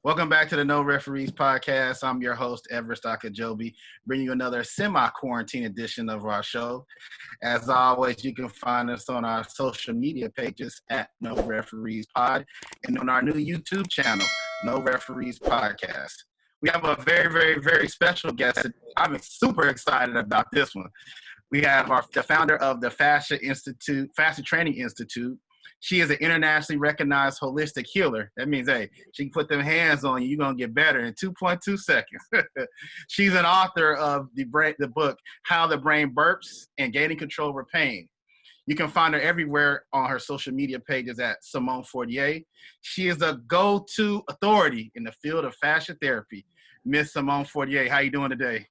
Welcome back to the No Referees podcast. I'm your host, Evarist Joby, bringing you another semi-quarantine edition of our show. As always, you can find us on our social media pages at No Referees Pod and on our new YouTube channel, No Referees Podcast. We have a very, very, very special guest today. I'm super excited about this one. We have the founder of the Fascia Training Institute. She is an internationally recognized holistic healer. That means, hey, she can put them hands on you, you're going to get better in 2.2 seconds. She's an author of the book, How the Brain Burps and Gaining Control Over Pain. You can find her everywhere on her social media pages at Simone Fortier. She is a go-to authority in the field of fascia therapy. Miss Simone Fortier, how you doing today?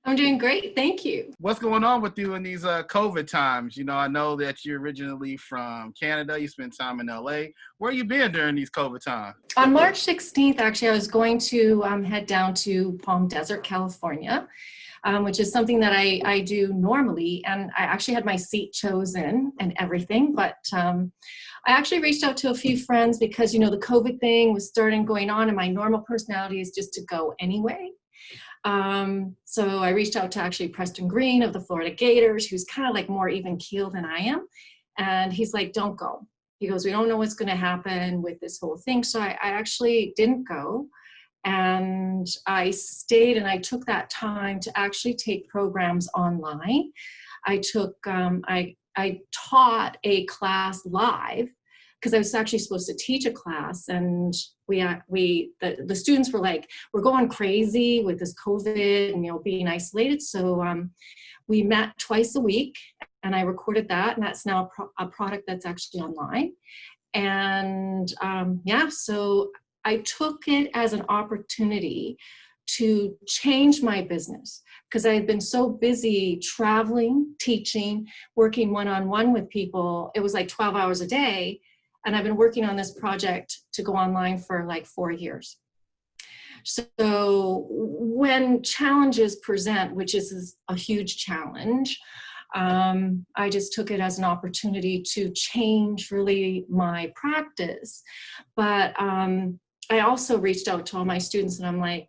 I'm doing great. Thank you. What's going on with you in these COVID times? You know, I know that you're originally from Canada. You spent time in LA. Where you been during these COVID times? On March 16th, actually, I was going to head down to Palm Desert, California, which is something that I do normally. And I actually had my seat chosen and everything. But I actually reached out to a few friends because, you know, the COVID thing was going on, and my normal personality is just to go anyway. So I reached out to actually Preston Green of the Florida Gators, who's kind of like more even keeled than I am. And he's like, don't go. He goes, we don't know what's going to happen with this whole thing. So I actually didn't go, and I stayed, and I took that time to actually take programs online. I taught a class live because I was actually supposed to teach a class, and the students were like, we're going crazy with this COVID and, you know, being isolated. So we met twice a week, and I recorded that, and that's now a product that's actually online. And so I took it as an opportunity to change my business because I had been so busy traveling, teaching, working one-on-one with people. It was like 12 hours a day. And I've been working on this project to go online for like 4 years. So when challenges present, which is a huge challenge, I just took it as an opportunity to change really my practice. But I also reached out to all my students, and I'm like,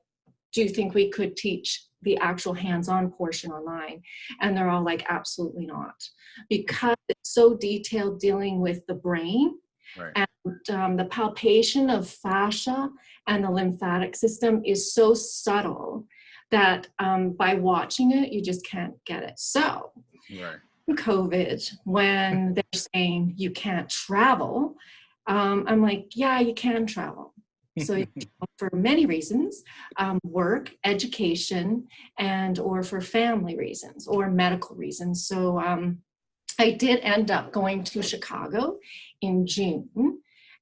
do you think we could teach the actual hands-on portion online? And they're all like, absolutely not. Because it's so detailed, dealing with the brain. Right. And the palpation of fascia and the lymphatic system is so subtle that by watching it, you just can't get it. So, right. COVID, when they're saying you can't travel, I'm like, yeah, you can travel. So for many reasons, work, education, and or for family reasons or medical reasons. So I did end up going to Chicago in June,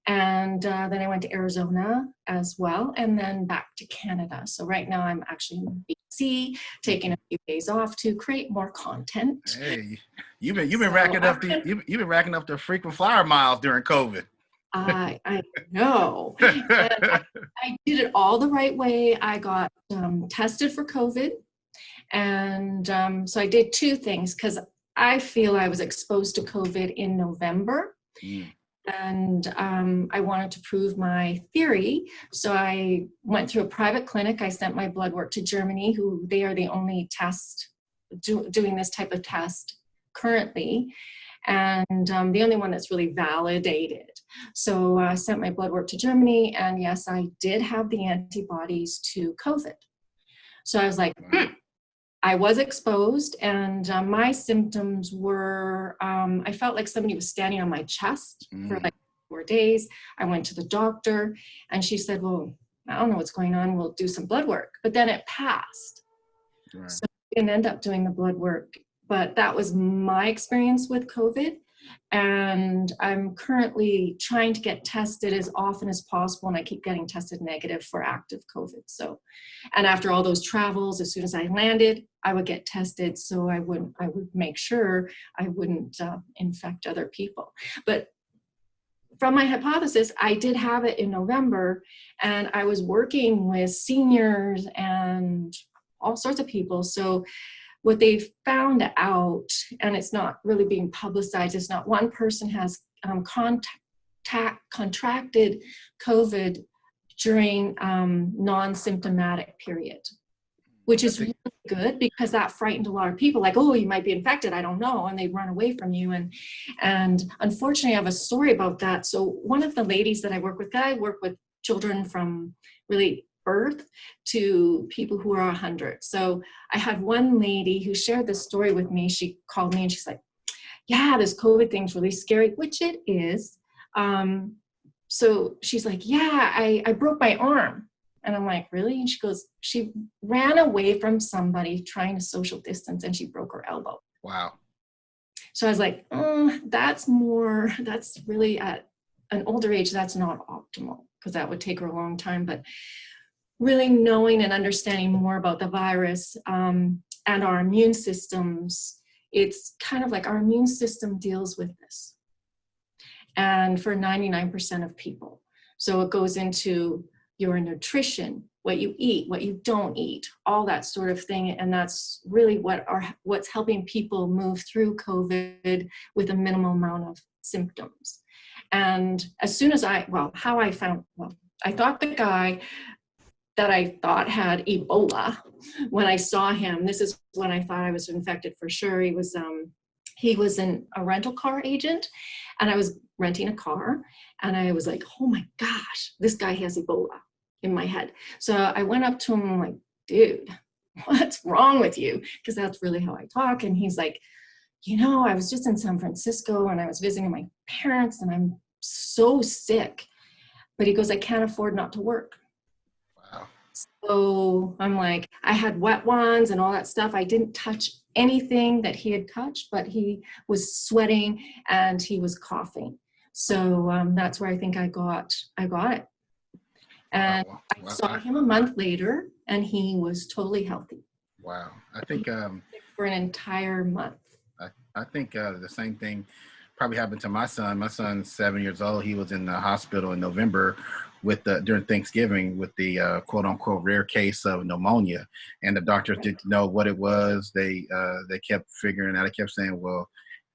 and then I went to Arizona as well, and then back to Canada. So right now I'm actually in BC, taking a few days off to create more content. Hey, you've been racking up the frequent flyer miles during COVID. I know. I did it all the right way. I got tested for COVID, and so I did two things because I feel I was exposed to COVID in November, and I wanted to prove my theory. So I went through a private clinic. I sent my blood work to Germany, who they are the only doing this type of test currently, and the only one that's really validated. So I sent my blood work to Germany, and yes, I did have the antibodies to COVID. So I was like, I was exposed, and my symptoms were, I felt like somebody was standing on my chest for like 4 days. I went to the doctor, and she said, well, I don't know what's going on. We'll do some blood work. But then it passed. Right. So I didn't end up doing the blood work. But that was my experience with COVID. And I'm currently trying to get tested as often as possible, and I keep getting tested negative for active COVID. So, and after all those travels, as soon as I landed, I would get tested, so I would make sure I wouldn't infect other people. But from my hypothesis, I did have it in November, and I was working with seniors and all sorts of people. So what they've found out, and it's not really being publicized, is not one person has contracted COVID during non-symptomatic period, which is really good because that frightened a lot of people, like, oh, you might be infected, I don't know, and they run away from you. And unfortunately, I have a story about that. So one of the ladies that I work with children from really birth to people who are 100. So I had one lady who shared this story with me. She called me and she's like, yeah, this COVID thing's really scary, which it is. So she's like, yeah, I broke my arm. And I'm like, really? And she goes, she ran away from somebody trying to social distance and she broke her elbow. Wow. So I was like, that's really at an older age, that's not optimal because that would take her a long time. But really knowing and understanding more about the virus and our immune systems, it's kind of like our immune system deals with this. And for 99% of people. So it goes into your nutrition, what you eat, what you don't eat, all that sort of thing. And that's really what's helping people move through COVID with a minimal amount of symptoms. And as soon as I thought the guy that I thought had Ebola when I saw him, this is when I thought I was infected for sure. He was a rental car agent and I was renting a car and I was like, oh my gosh, this guy has Ebola in my head. So I went up to him and I'm like, dude, what's wrong with you? Because that's really how I talk. And he's like, I was just in San Francisco and I was visiting my parents and I'm so sick. But he goes, I can't afford not to work. Wow. So I'm like, I had wet ones and all that stuff. I didn't touch anything that he had touched, but he was sweating and he was coughing. So that's where I think I got it. And Wow. I saw him a month later and he was totally healthy. Wow. I think for an entire month. I think the same thing probably happened to my son. My son's 7 years old. He was in the hospital in November during Thanksgiving with the quote unquote rare case of pneumonia, and the doctors didn't know what it was. They kept figuring out. They kept saying, well,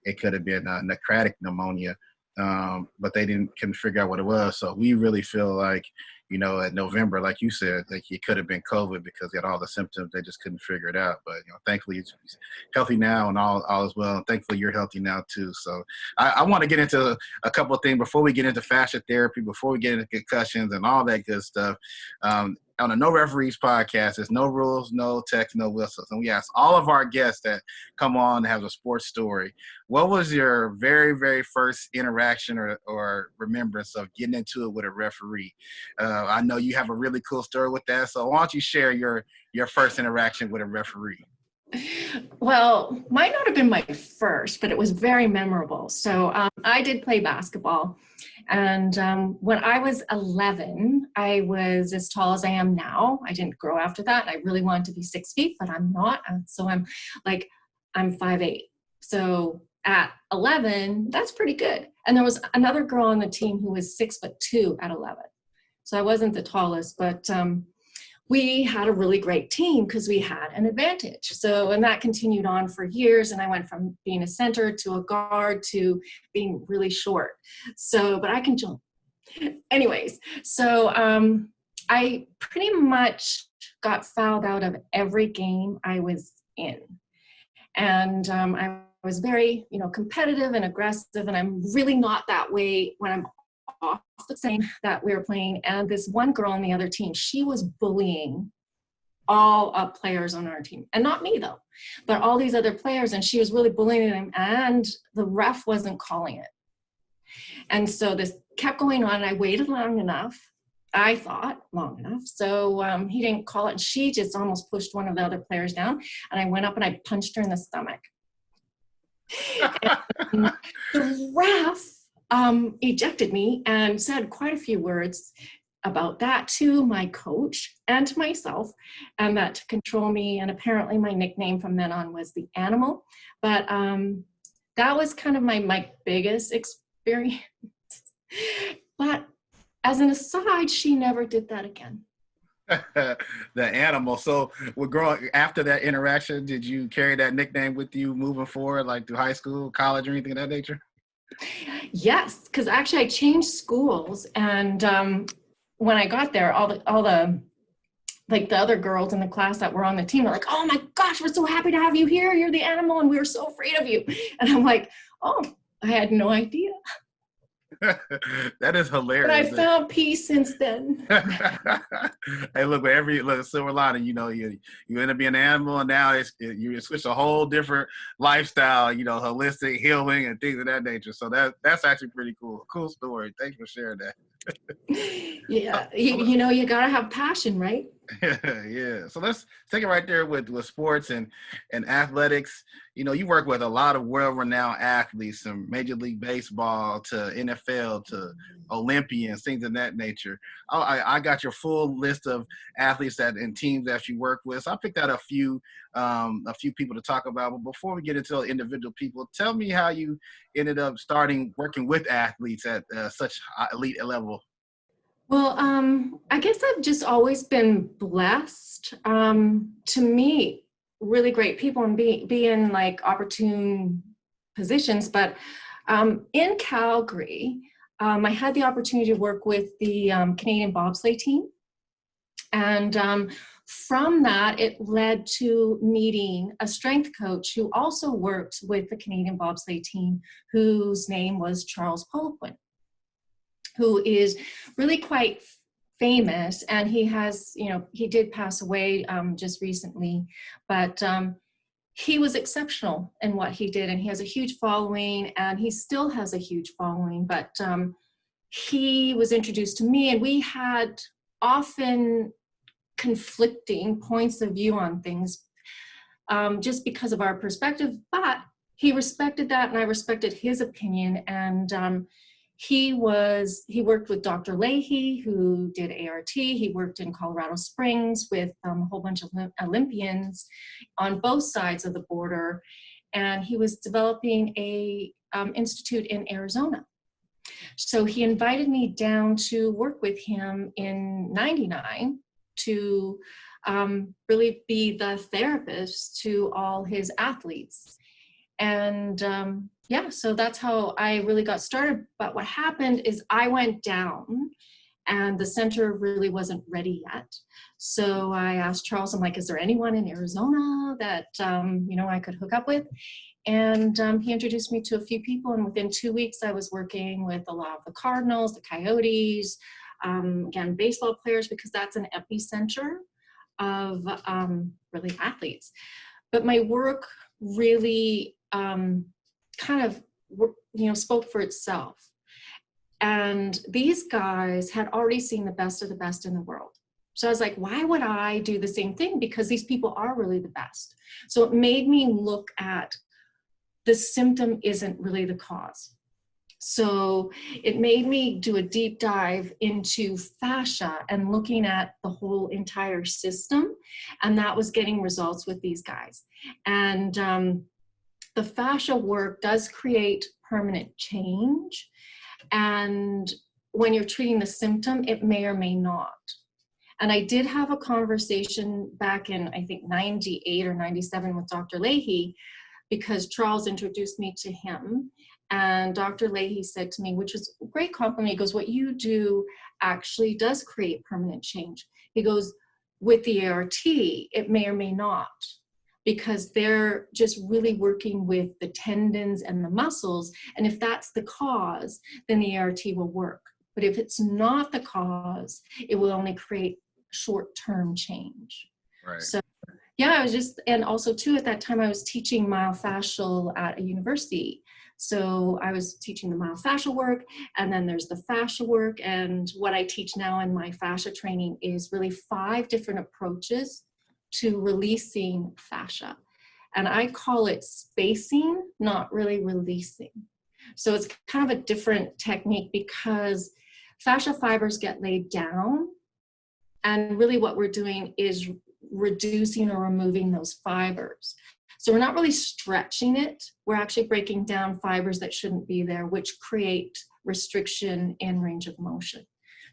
it could have been necrotic pneumonia, but they couldn't figure out what it was. So we really feel like, at November, like you said, like it could have been COVID because he had all the symptoms. They just couldn't figure it out. But thankfully he's healthy now and all is well. And thankfully you're healthy now too. So I want to get into a couple of things before we get into fascia therapy, before we get into concussions and all that good stuff. On a No Referees podcast, there's no rules, no text, no whistles. And we ask all of our guests that come on to have a sports story. What was your very, very first interaction or remembrance of getting into it with a referee? I know you have a really cool story with that. So why don't you share your first interaction with a referee? Well, might not have been my first, but it was very memorable. So I did play basketball. And when I was 11, I was as tall as I am now. I didn't grow after that. I really wanted to be 6 feet, but I'm not. So I'm 5'8". So at 11, that's pretty good. And there was another girl on the team who was 6'2" at 11. So I wasn't the tallest, but we had a really great team because we had an advantage. So, and that continued on for years. And I went from being a center to a guard to being really short. So, but I can jump. Anyways, so I pretty much got fouled out of every game I was in. And I was very, competitive and aggressive. And I'm really not that way when I'm off the team that we were playing. And this one girl on the other team, she was bullying all up players on our team, and not me though, but all these other players, and she was really bullying them, and the ref wasn't calling it. And so this kept going on. I waited long enough, I thought long enough, so he didn't call it, and she just almost pushed one of the other players down, and I went up and I punched her in the stomach. And the ref ejected me and said quite a few words about that to my coach and to myself, and that to control me. And apparently my nickname from then on was the Animal. But that was kind of my biggest experience. But as an aside, she never did that again. The Animal. So after that interaction, did you carry that nickname with you moving forward, like through high school, college, or anything of that nature? Yes, because actually I changed schools, and when I got there, all the like the other girls in the class that were on the team were like, "Oh my gosh, we're so happy to have you here. You're the animal and we were so afraid of you." And I'm like, "Oh, I had no idea." That is hilarious. But I found peace since then. Hey, look, silver lining, you end up being an animal, and now you switch a whole different lifestyle, holistic healing and things of that nature. So that's actually pretty cool. Cool story. Thanks for sharing that. Yeah, you gotta have passion, right? Yeah. So let's take it right there with sports and athletics. You work with a lot of world-renowned athletes, from Major League Baseball to NFL to Olympians, things of that nature. I got your full list of athletes and teams that you work with. So I picked out a few people to talk about. But before we get into individual people, tell me how you ended up working with athletes at such elite level. Well, I guess I've just always been blessed to meet really great people and be in like opportune positions. But in Calgary, I had the opportunity to work with the Canadian bobsleigh team. And from that, it led to meeting a strength coach who also worked with the Canadian bobsleigh team, whose name was Charles Poliquin, who is really quite famous, and he did pass away just recently, but he was exceptional in what he did, and he has a huge following, and he still has a huge following. But he was introduced to me, and we had often conflicting points of view on things just because of our perspective, but he respected that, and I respected his opinion. And he worked with Dr. Leahy, who did ART. He worked in Colorado Springs with a whole bunch of Olympians on both sides of the border. And he was developing a institute in Arizona. So he invited me down to work with him in '99 to really be the therapist to all his athletes. And yeah, so that's how I really got started. But what happened is I went down and the center really wasn't ready yet. So I asked Charles, I'm like, is there anyone in Arizona that, I could hook up with? And he introduced me to a few people. And within 2 weeks, I was working with a lot of the Cardinals, the Coyotes, again, baseball players, because that's an epicenter of really athletes. But my work really kind of, spoke for itself. And these guys had already seen the best of the best in the world. So I was like, why would I do the same thing? Because these people are really the best. So it made me look at the symptom isn't really the cause. So it made me do a deep dive into fascia and looking at the whole entire system. And that was getting results with these guys. And the fascia work does create permanent change. And when you're treating the symptom, it may or may not. And I did have a conversation back in, I think, 98 or 97 with Dr. Leahy, because Charles introduced me to him. And Dr. Leahy said to me, which was a great compliment, he goes, what you do actually does create permanent change. He goes, with the ART, it may or may not, because they're just really working with the tendons and the muscles. And if that's the cause, then the ART will work. But if it's not the cause, it will only create short-term change. Right. So yeah, and also too, at that time I was teaching myofascial at a university. So I was teaching the myofascial work, and then there's the fascia work. And what I teach now in my fascia training is really 5 different approaches to releasing fascia. And I call it spacing, not really releasing. So it's kind of a different technique, because fascia fibers get laid down, and really what we're doing is reducing or removing those fibers. So we're not really stretching it. We're actually breaking down fibers that shouldn't be there, which create restriction in range of motion.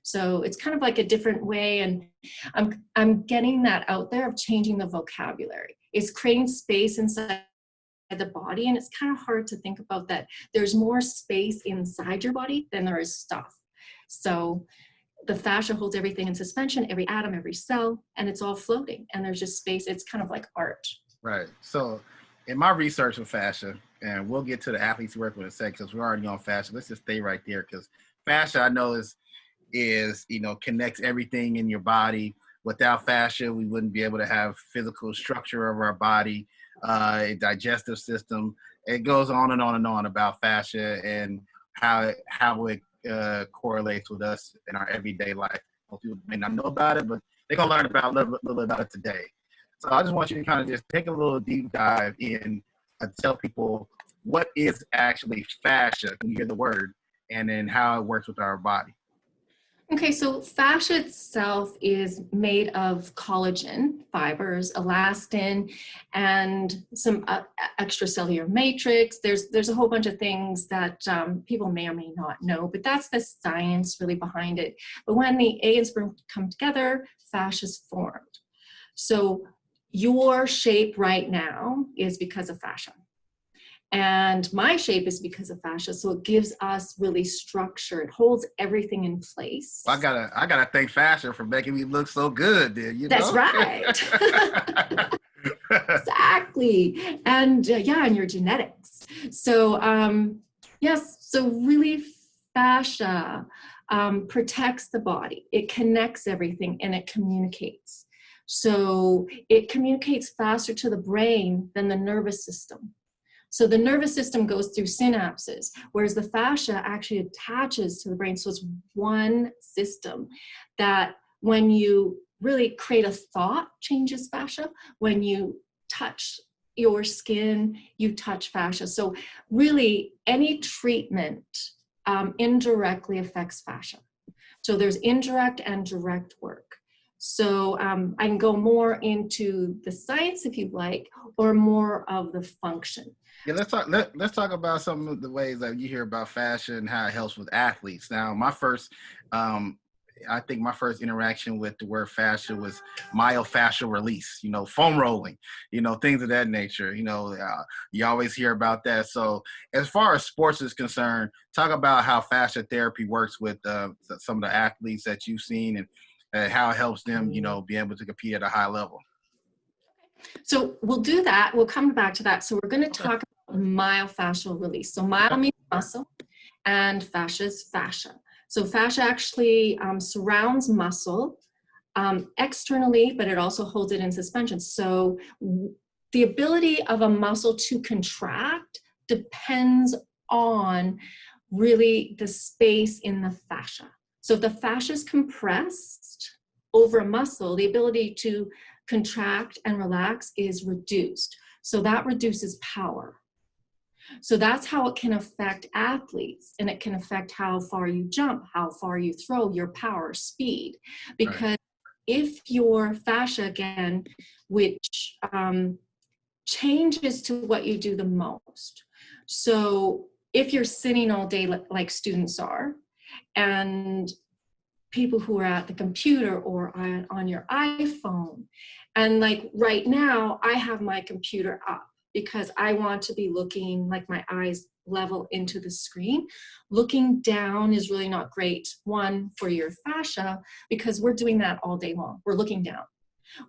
So it's kind of like a different way, and I'm getting that out there of changing the vocabulary. It's creating space inside the body, and it's kind of hard to think about that. There's more space inside your body than there is stuff. So the fascia holds everything in suspension, every atom, every cell, and it's all floating. And there's just space. It's kind of like art. Right. So in my research with fascia, and we'll get to the athletes work with in a second because we're already on fascia. Let's just stay right there because fascia I know is connects everything in your body. Without fascia, we wouldn't be able to have physical structure of our body, a digestive system. It goes on and on and on about fascia and how it correlates with us in our everyday life. Most people may not know about it, but they're gonna learn about a little bit about it today. So I just want you to kind of just take a little deep dive in and tell people what is actually fascia when you hear the word, and then how it works with our body. Okay, so fascia itself is made of collagen fibers, elastin, and some extracellular matrix. There's a whole bunch of things that people may or may not know, but that's the science really behind it. But when the egg and sperm come together, fascia is formed. So your shape right now is because of fascia. And my shape is because of fascia, so it gives us really structure. It holds everything in place. I gotta thank fascia for making me look so good, there. That's right. Exactly, and and your genetics. So yes, so really fascia protects the body. It connects everything and it communicates. So it communicates faster to the brain than the nervous system. So the nervous system goes through synapses, whereas the fascia actually attaches to the brain. So it's one system that when you really create a thought, changes fascia. When you touch your skin, you touch fascia. So really any treatment indirectly affects fascia. So there's indirect and direct work. So I can go more into the science if you'd like, or more of the function. Yeah, let's talk about some of the ways that you hear about fascia and how it helps with athletes. Now, I think my first interaction with the word fascia was myofascial release, foam rolling, things of that nature. You always hear about that. So as far as sports is concerned, talk about how fascia therapy works with some of the athletes that you've seen and how it helps them, be able to compete at a high level. So we'll do that. We'll come back to that. So we're going to talk about myofascial release. So myo means muscle and fascia is fascia. So fascia actually surrounds muscle externally, but it also holds it in suspension. So the ability of a muscle to contract depends on really the space in the fascia. So if the fascia is compressed over a muscle, the ability to contract and relax is reduced. So that reduces power. So that's how it can affect athletes, and it can affect how far you jump, how far you throw, your power, speed. Because if your fascia, again, which changes to what you do the most. So if you're sitting all day like students are, and people who are at the computer or on your iPhone. And like right now, I have my computer up because I want to be looking like my eyes level into the screen. Looking down is really not great, one, for your fascia, because we're doing that all day long. We're looking down,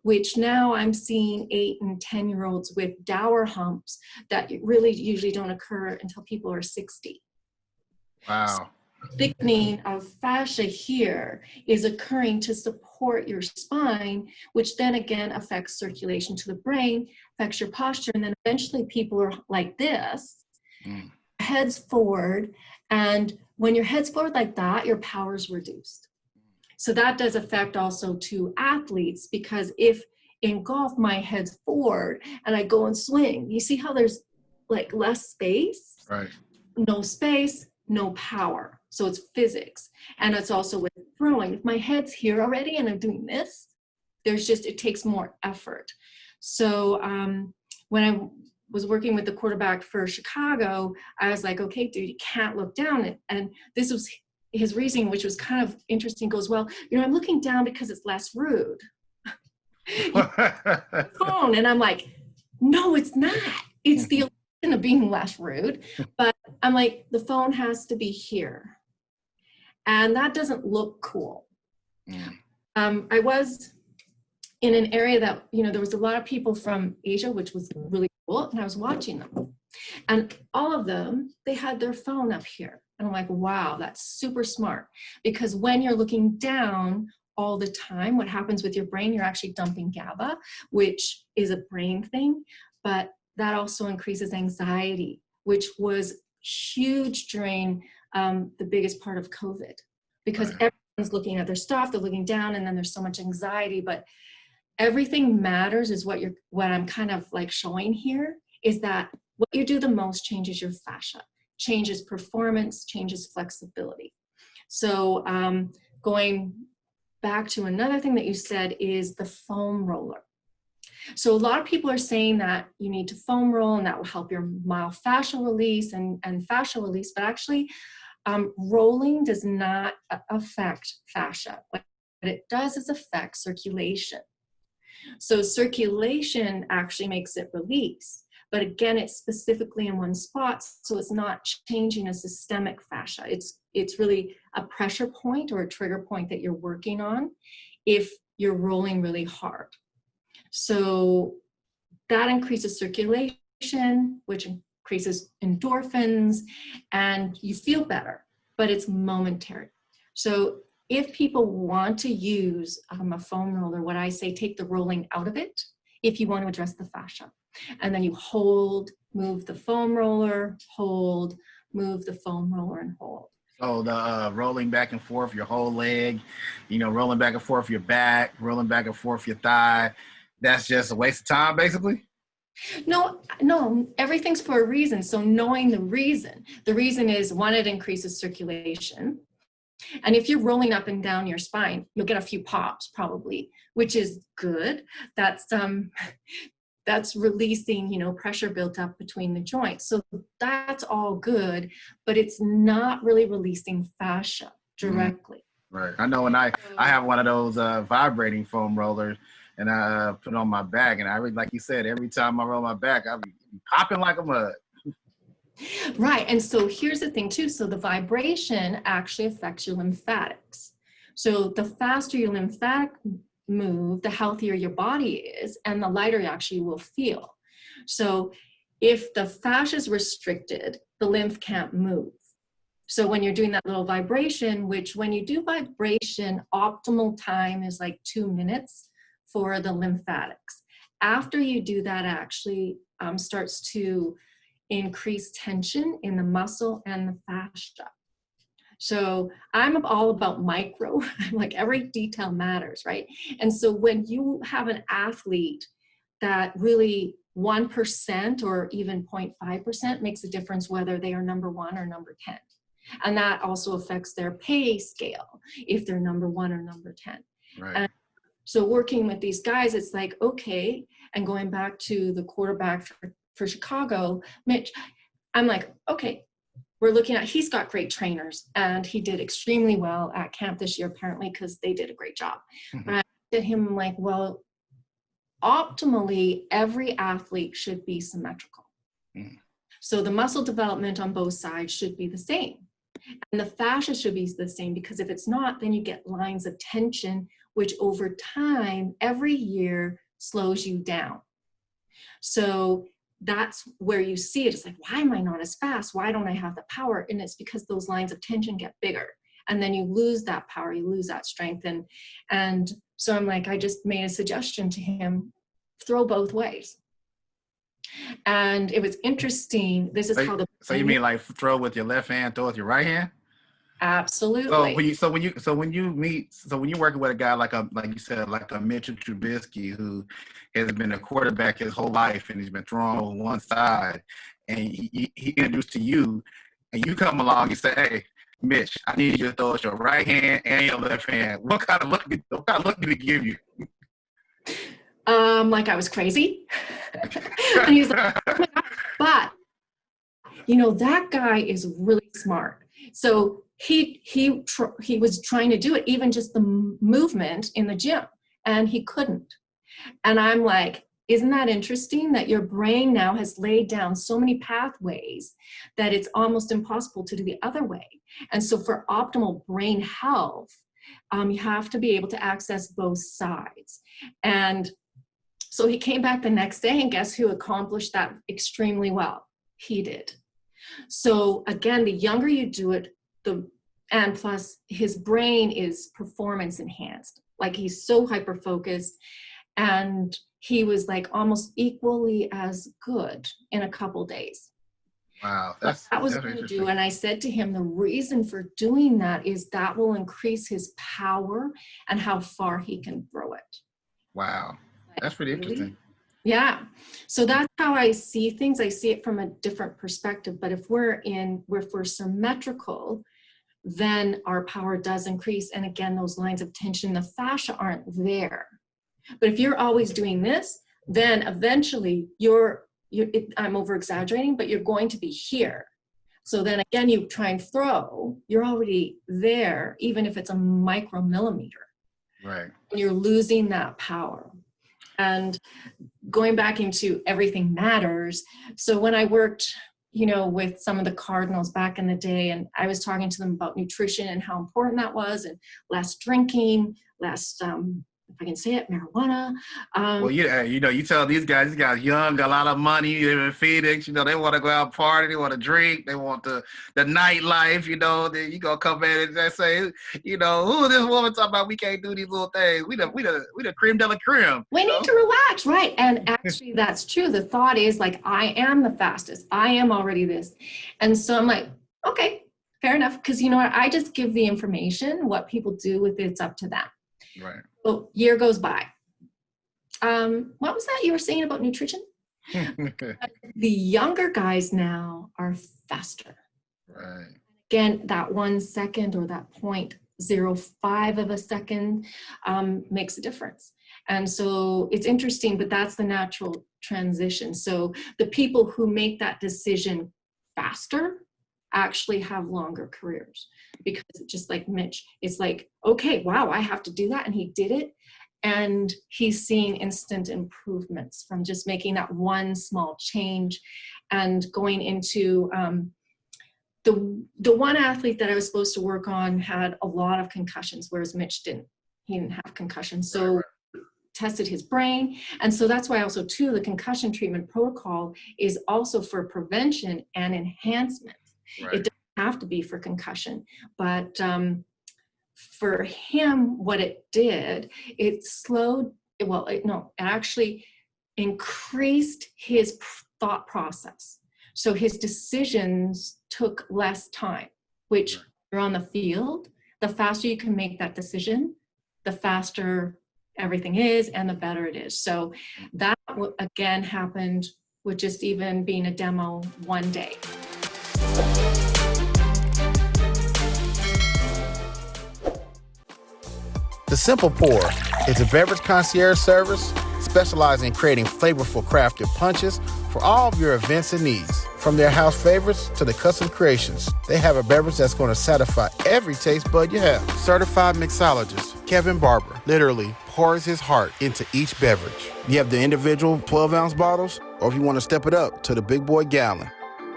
which now I'm seeing 8 and 10-year-olds with dower humps that really usually don't occur until people are 60. Wow. So thickening of fascia here is occurring to support your spine, which then again affects circulation to the brain, affects your posture, and then eventually people are like this, heads forward, and when your head's forward like that, your power's reduced. So that does affect also to athletes, because if in golf my head's forward and I go and swing, you see how there's like less space? Right. No space, no power. So it's physics. And it's also with throwing. If my head's here already and I'm doing this, it takes more effort. So when I was working with the quarterback for Chicago, I was like, okay, dude, you can't look down. And this was his reasoning, which was kind of interesting. He goes, well, I'm looking down because it's less rude. Phone. And I'm like, no, it's not. It's the illusion of being less rude. But I'm like, the phone has to be here. And that doesn't look cool. I was in an area that, there was a lot of people from Asia, which was really cool. And I was watching them. And all of them, they had their phone up here. And I'm like, wow, that's super smart. Because when you're looking down all the time, what happens with your brain, you're actually dumping GABA, which is a brain thing. But that also increases anxiety, which was huge during the biggest part of COVID. Because everyone's looking at their stuff, they're looking down, and then there's so much anxiety. But everything matters is what I'm kind of like showing here, is that what you do the most changes your fascia, changes performance, changes flexibility. So going back to another thing that you said is the foam roller. So a lot of people are saying that you need to foam roll and that will help your myofascial release and fascial release, but actually rolling does not affect fascia. What it does is affect circulation. So circulation actually makes it release. But again, it's specifically in one spot, so it's not changing a systemic fascia. It's really a pressure point or a trigger point that you're working on if you're rolling really hard. So that increases circulation, which increases endorphins, and you feel better, but it's momentary. So if people want to use a foam roller, what I say, take the rolling out of it if you want to address the fascia. And then you hold, move the foam roller, hold, move the foam roller, and hold. Oh, the rolling back and forth your whole leg, rolling back and forth your back, rolling back and forth your thigh. That's just a waste of time, basically? No, everything's for a reason. So knowing the reason is, one, it increases circulation. And if you're rolling up and down your spine, you'll get a few pops probably, which is good. That's releasing, pressure built up between the joints. So that's all good, but it's not really releasing fascia directly. Right. I know when I have one of those vibrating foam rollers, and I put it on my back, and I really, like you said, every time I roll my back, I'll be popping like a mud. Right. And so here's the thing too. So the vibration actually affects your lymphatics. So the faster your lymphatic move, the healthier your body is, and the lighter you actually will feel. So if the fascia is restricted, the lymph can't move. So when you're doing that little vibration, which when you do vibration, optimal time is like 2 minutes for the lymphatics. After you do that, actually starts to increase tension in the muscle and the fascia. So I'm all about micro, like every detail matters, right? And so when you have an athlete that really 1% or even 0.5% makes a difference whether they are number 1 or number 10. And that also affects their pay scale if they're number 1 or number 10. Right. And so working with these guys, it's like, okay, and going back to the quarterback for Chicago, Mitch, I'm like, okay, we're looking at, he's got great trainers and he did extremely well at camp this year, apparently, because they did a great job. Mm-hmm. But I looked at him like, well, optimally, every athlete should be symmetrical. Mm. So the muscle development on both sides should be the same. And the fascia should be the same, because if it's not, then you get lines of tension, which over time, every year, slows you down. So that's where you see it. It's like, why am I not as fast? Why don't I have the power? And it's because those lines of tension get bigger. And then you lose that power, you lose that strength. And so I'm like, I just made a suggestion to him, throw both ways. And it was interesting. This is how the— So you mean like throw with your left hand, throw with your right hand? Absolutely. So when you're working with a guy like you said, like a Mitchell Trubisky, who has been a quarterback his whole life and he's been thrown on one side, and he introduced to you, and you come along and say, hey, Mitch, I need you to throw with your right hand and your left hand. What kind of look did he give you? Like I was crazy. And he's like, oh my God. But that guy is really smart. So he was trying to do it, even just the movement in the gym, and he couldn't. And I'm like, isn't that interesting that your brain now has laid down so many pathways that it's almost impossible to do the other way? And so for optimal brain health, You have to be able to access both sides. And so he came back the next day, and guess who accomplished that extremely well? He did. So again, the younger you do it, and plus his brain is performance enhanced. Like, he's so hyper focused, and he was like almost equally as good in a couple days. Wow, that was what to do. And I said to him, the reason for doing that is that will increase his power and how far he can throw it. Wow, that's pretty interesting. Yeah. So that's how I see things. I see it from a different perspective. But if we're symmetrical, then our power does increase. And again, those lines of tension, the fascia aren't there. But if you're always doing this, then eventually I'm over exaggerating, but you're going to be here. So then again, you try and throw, you're already there, even if it's a micromillimeter. Right. And you're losing that power. And going back into everything matters. So when I worked, with some of the cardinals back in the day, and I was talking to them about nutrition and how important that was, and less drinking, less, if I can say it, marijuana. Well, you tell these guys young, got a lot of money, they live in Phoenix, they want to go out party, they want to drink, they want the nightlife, then you gonna come in and say, who is this woman talking about we can't do these little things? We the creme de la creme. We need to relax, right? And actually that's true. The thought is like, I am the fastest. I am already this. And so I'm like, okay, fair enough. Because you know what? I just give the information. What people do with it's up to them. Right. So year goes by. What was that you were saying about nutrition? The younger guys now are faster. Right. Again, that 1 second or that 0.05 of a second makes a difference. And so it's interesting, but that's the natural transition. So the people who make that decision faster actually have longer careers, because just like Mitch, it's like, okay, wow, I have to do that. And he did it. And he's seeing instant improvements from just making that one small change and going into the one athlete that I was supposed to work on had a lot of concussions, whereas Mitch didn't. He didn't have concussions. So tested his brain. And so that's why also too, the concussion treatment protocol is also for prevention and enhancement. Right. It doesn't have to be for concussion, but for him, what it did, it actually increased his thought process. So his decisions took less time, which you're on the field, the faster you can make that decision, the faster everything is and the better it is. So that again happened with just even being a demo one day. The Simple Pour is a beverage concierge service specializing in creating flavorful crafted punches for all of your events and needs. From their house favorites to the custom creations, they have a beverage that's going to satisfy every taste bud you have. Certified mixologist Kevin Barber literally pours his heart into each beverage. You have the individual 12-ounce bottles, or if you want to step it up to the big boy gallon.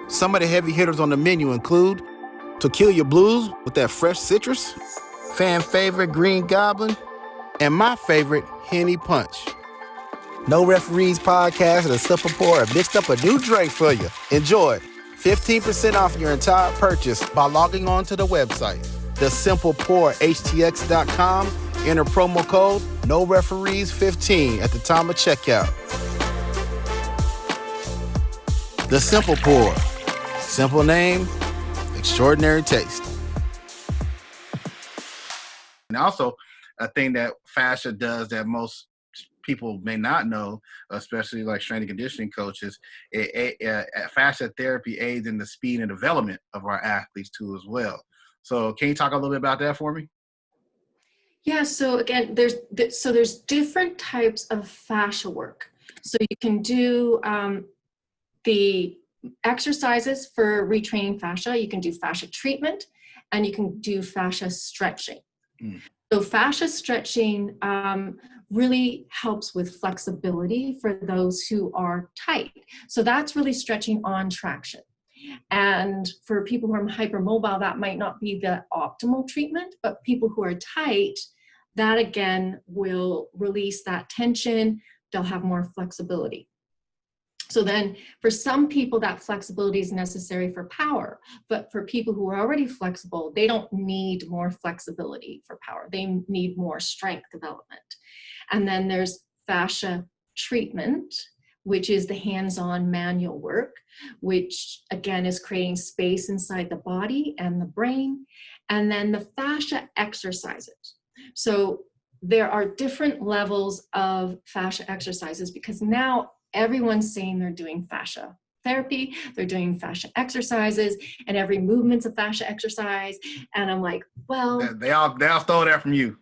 Some of the heavy hitters on the menu include To Kill Your Blues with that fresh citrus, fan favorite Green Goblin, and my favorite Henny Punch. No Referees Podcast and the Simple Pour have mixed up a new drink for you. Enjoy. 15% off your entire purchase by logging on to the website, thesimplepourhtx.com. Enter promo code NoReferees15 at the time of checkout. The Simple Pour. Simple name, extraordinary taste. And also, a thing that fascia does that most people may not know, especially like strength and conditioning coaches, fascia therapy aids in the speed and development of our athletes too as well. So can you talk a little bit about that for me? Yeah, so again, there's different types of fascia work. So you can do the exercises for retraining fascia, you can do fascia treatment, and you can do fascia stretching. So fascia stretching really helps with flexibility for those who are tight. So that's really stretching on traction. And for people who are hypermobile, that might not be the optimal treatment, but people who are tight, that again will release that tension. They'll have more flexibility. So then for some people, that flexibility is necessary for power, but for people who are already flexible, they don't need more flexibility for power. They need more strength development. And then there's fascia treatment, which is the hands-on manual work, which again is creating space inside the body and the brain. And then the fascia exercises. So there are different levels of fascia exercises because now everyone's saying they're doing fascia therapy, they're doing fascia exercises, and every movement's a fascia exercise. And I'm like, well, they all stole that from you.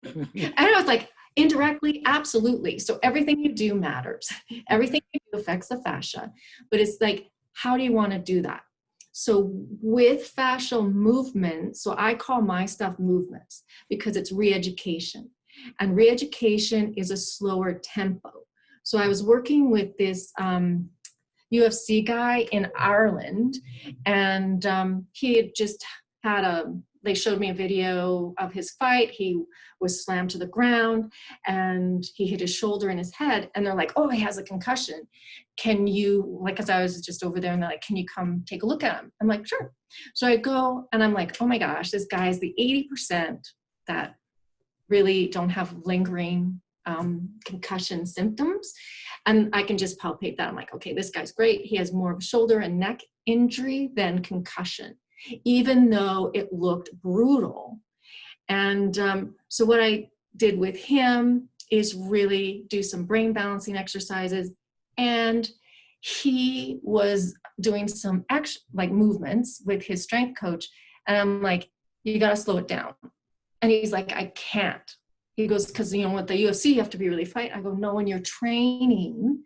And I was like, indirectly, absolutely. So everything you do matters. Everything you do affects the fascia, but it's like, how do you want to do that? So with fascial movement, so I call my stuff movements because it's re-education, and re-education is a slower tempo. So I was working with this UFC guy in Ireland, and he had just had they showed me a video of his fight. He was slammed to the ground and he hit his shoulder and his head, and they're like, oh, he has a concussion. Can you, like, cause I was just over there and they're like, can you come take a look at him? I'm like, sure. So I go and I'm like, oh my gosh, this guy is the 80% that really don't have lingering concussion symptoms. And I can just palpate that. I'm like, okay, this guy's great. He has more of a shoulder and neck injury than concussion, even though it looked brutal. And so what I did with him is really do some brain balancing exercises. And he was doing some like movements with his strength coach. And I'm like, you got to slow it down. And he's like, I can't. He goes, because, you know, with the UFC, you have to be really fight. I go, no, when you're training,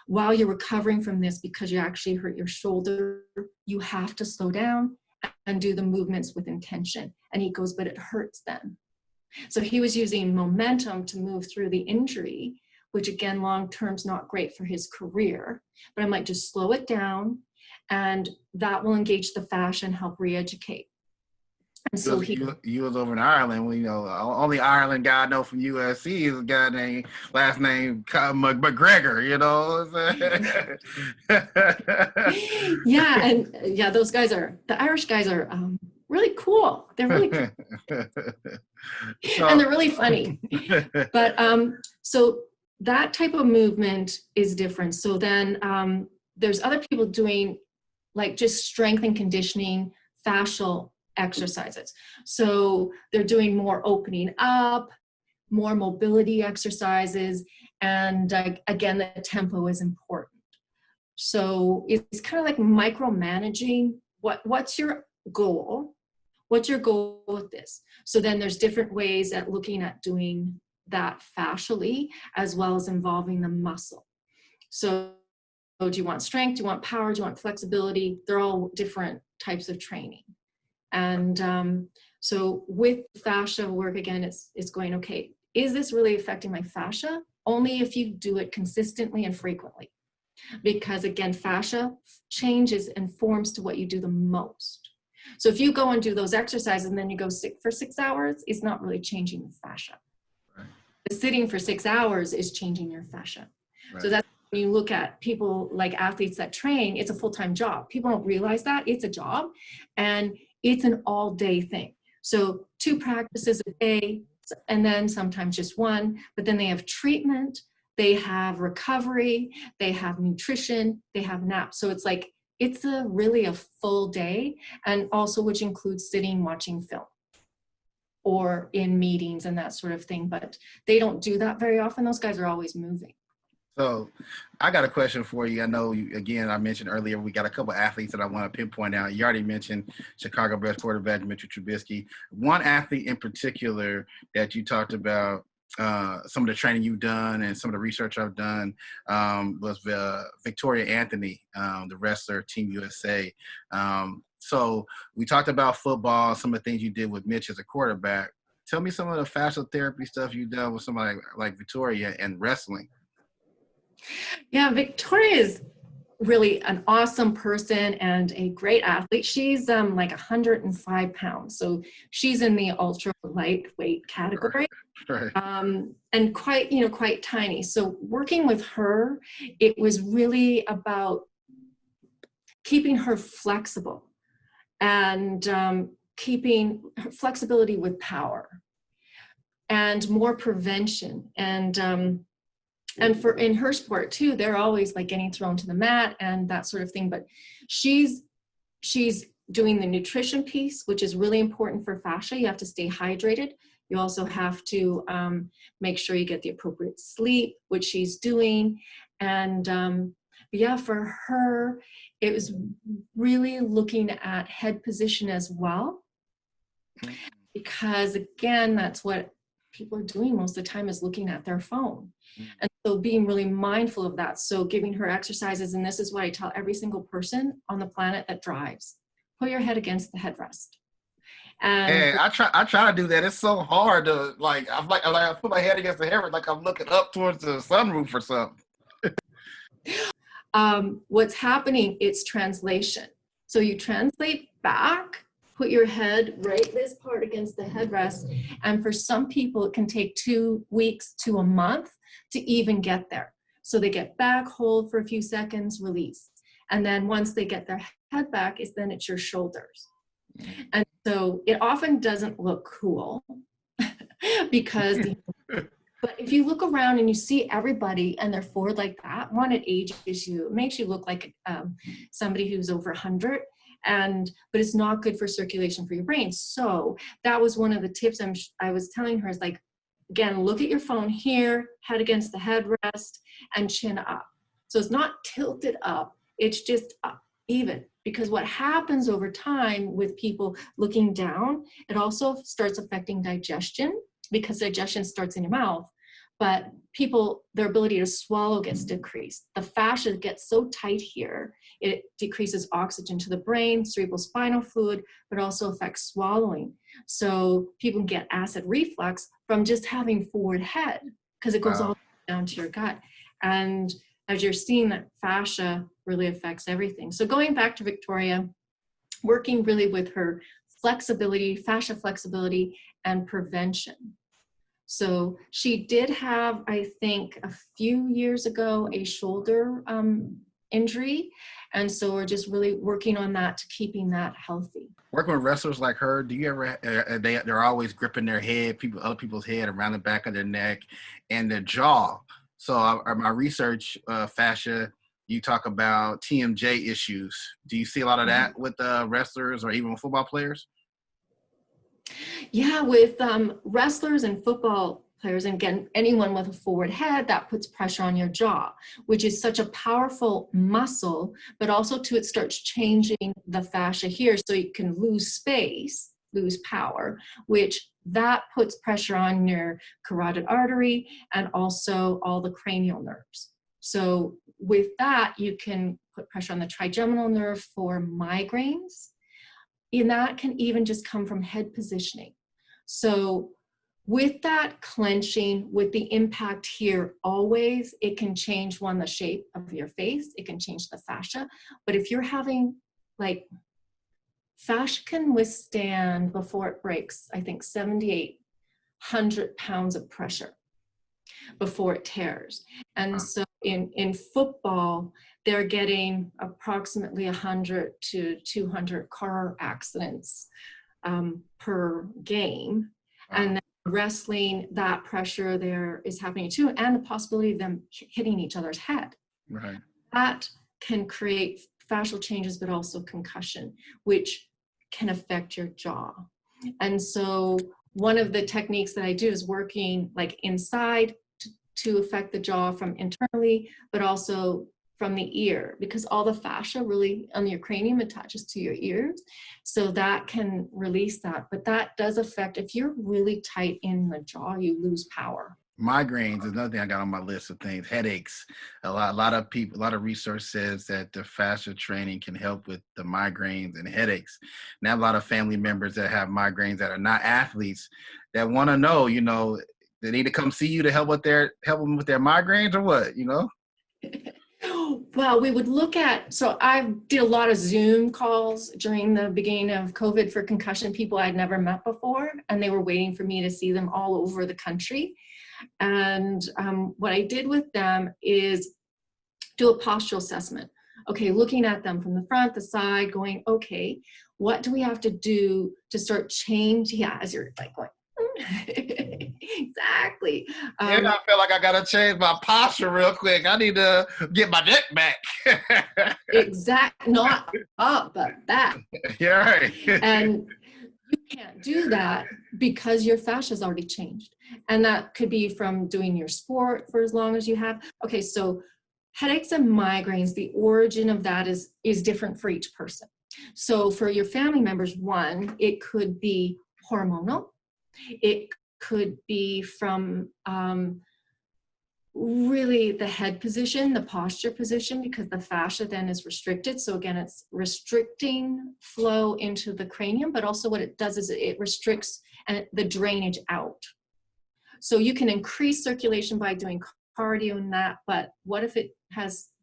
while you're recovering from this, because you actually hurt your shoulder, you have to slow down and do the movements with intention. And he goes, but it hurts then. So he was using momentum to move through the injury, which again, long-term is not great for his career. But I'm like, just slow it down, and that will engage the fascia and help re-educate. And so you was over in Ireland. Well, you know, only Ireland guy I know from USC is a guy named last name McGregor. You know. Yeah, and yeah, those guys the Irish guys are really cool. They're really cool. And they're really funny. But so that type of movement is different. So then there's other people doing like just strength and conditioning fascial exercises. So they're doing more opening up, more mobility exercises, and again, the tempo is important. So it's kind of like micromanaging what's your goal? What's your goal with this? So then there's different ways at looking at doing that fascially, as well as involving the muscle. So do you want strength? Do you want power? Do you want flexibility? They're all different types of training. And so with fascia work, again, it's going, okay, is this really affecting my fascia? Only if you do it consistently and frequently. Because again, fascia changes and forms to what you do the most. So if you go and do those exercises and then you go sit for 6 hours, it's not really changing the fascia. Right. The sitting for 6 hours is changing your fascia. Right. So that's when you look at people like athletes that train, it's a full-time job. People don't realize that it's a job, and it's an all-day thing. So 2 practices a day, and then sometimes just 1, but then they have treatment, they have recovery, they have nutrition, they have naps. So it's like, it's really a full day, and also which includes sitting, watching film, or in meetings and that sort of thing. But they don't do that very often. Those guys are always moving. So I got a question for you. I know, again, I mentioned earlier, we got a couple of athletes that I want to pinpoint out. You already mentioned Chicago Bears quarterback Mitchell Trubisky. One athlete in particular that you talked about, some of the training you've done and some of the research I've done, was Victoria Anthony, the wrestler, Team USA. So we talked about football, some of the things you did with Mitch as a quarterback. Tell me some of the fascial therapy stuff you've done with somebody like Victoria and wrestling. Yeah, Victoria is really an awesome person and a great athlete. She's like 105 pounds. So she's in the ultra lightweight category. Right. And quite tiny. So working with her, it was really about keeping her flexible and keeping her flexibility with power and more prevention. And for in her sport too, they're always like getting thrown to the mat and that sort of thing. But she's doing the nutrition piece, which is really important for fascia. You have to stay hydrated. You also have to make sure you get the appropriate sleep, which she's doing. And yeah, for her, it was really looking at head position as well. Because again, that's what people are doing most of the time, is looking at their phone. And so being really mindful of that. So giving her exercises, and this is what I tell every single person on the planet that drives: put your head against the headrest. And hey, I try to do that. It's so hard to I put my head against the headrest, like I'm looking up towards the sunroof or something. What's happening, it's translation. So you translate back, put your head right this part against the headrest. And for some people, it can take 2 weeks to a month to even get there. So they get back, hold for a few seconds, release. And then once they get their head back, then it's your shoulders. And so it often doesn't look cool because but if you look around and you see everybody and they're forward like that, one, it ages you. It makes you look like somebody who's over 100, but it's not good for circulation for your brain. So that was one of the tips I was telling her, is like, again, look at your phone here, head against the headrest, and chin up. So it's not tilted up, it's just up, even. Because what happens over time with people looking down, it also starts affecting digestion, because digestion starts in your mouth. But their ability to swallow gets decreased. The fascia gets so tight here, it decreases oxygen to the brain, cerebral spinal fluid, but also affects swallowing. So people get acid reflux from just having forward head, because it goes all down to your gut. And as you're seeing, that fascia really affects everything. So going back to Victoria, working really with her flexibility, fascia flexibility, and prevention. So she did have, I think, a few years ago, a shoulder injury. And so we're just really working on that, to keeping that healthy. Working with wrestlers like her, do you ever, they're always gripping their head, other people's head around the back of their neck and their jaw. So my research, fascia, you talk about TMJ issues. Do you see a lot of that with wrestlers or even football players? Yeah, with wrestlers and football players, and again, anyone with a forward head, that puts pressure on your jaw, which is such a powerful muscle, but also it starts changing the fascia here, so you can lose space, lose power, which that puts pressure on your carotid artery and also all the cranial nerves. So with that, you can put pressure on the trigeminal nerve for migraines. And that can even just come from head positioning. So with that clenching, with the impact here always, it can change, one, the shape of your face, it can change the fascia. But if you're having, fascia can withstand, before it breaks, I think 7,800 pounds of pressure before it tears. And so in football, they're getting approximately 100 to 200 car accidents per game. And then wrestling, that pressure there is happening too, and the possibility of them hitting each other's head. Right. That can create fascial changes, but also concussion, which can affect your jaw. And so one of the techniques that I do is working inside to affect the jaw from internally, but also from the ear, because all the fascia really on your cranium attaches to your ears. So that can release that. But that does affect, if you're really tight in the jaw, you lose power. Migraines is another thing I got on my list of things. Headaches. A lot of research says that the fascia training can help with the migraines and headaches. And I have a lot of family members that have migraines that are not athletes that want to know, they need to come see you to help them with their migraines, or what, Well, we would look at, so I did a lot of Zoom calls during the beginning of COVID for concussion people I'd never met before, and they were waiting for me to see them all over the country. And what I did with them is do a postural assessment. Okay, looking at them from the front, the side, going, okay, what do we have to do to start change? Yeah, as you're like going, exactly. I feel like I gotta change my posture real quick. I need to get my neck back. Not up, but back. You're right. And you can't do that because your fascia has already changed. And that could be from doing your sport for as long as you have. Okay, so headaches and migraines, the origin of that is different for each person. So for your family members, one, it could be hormonal. It could be from really the head position, the posture position, because the fascia then is restricted. So again, it's restricting flow into the cranium, but also what it does is it restricts the drainage out. So you can increase circulation by doing cardio and that, but what if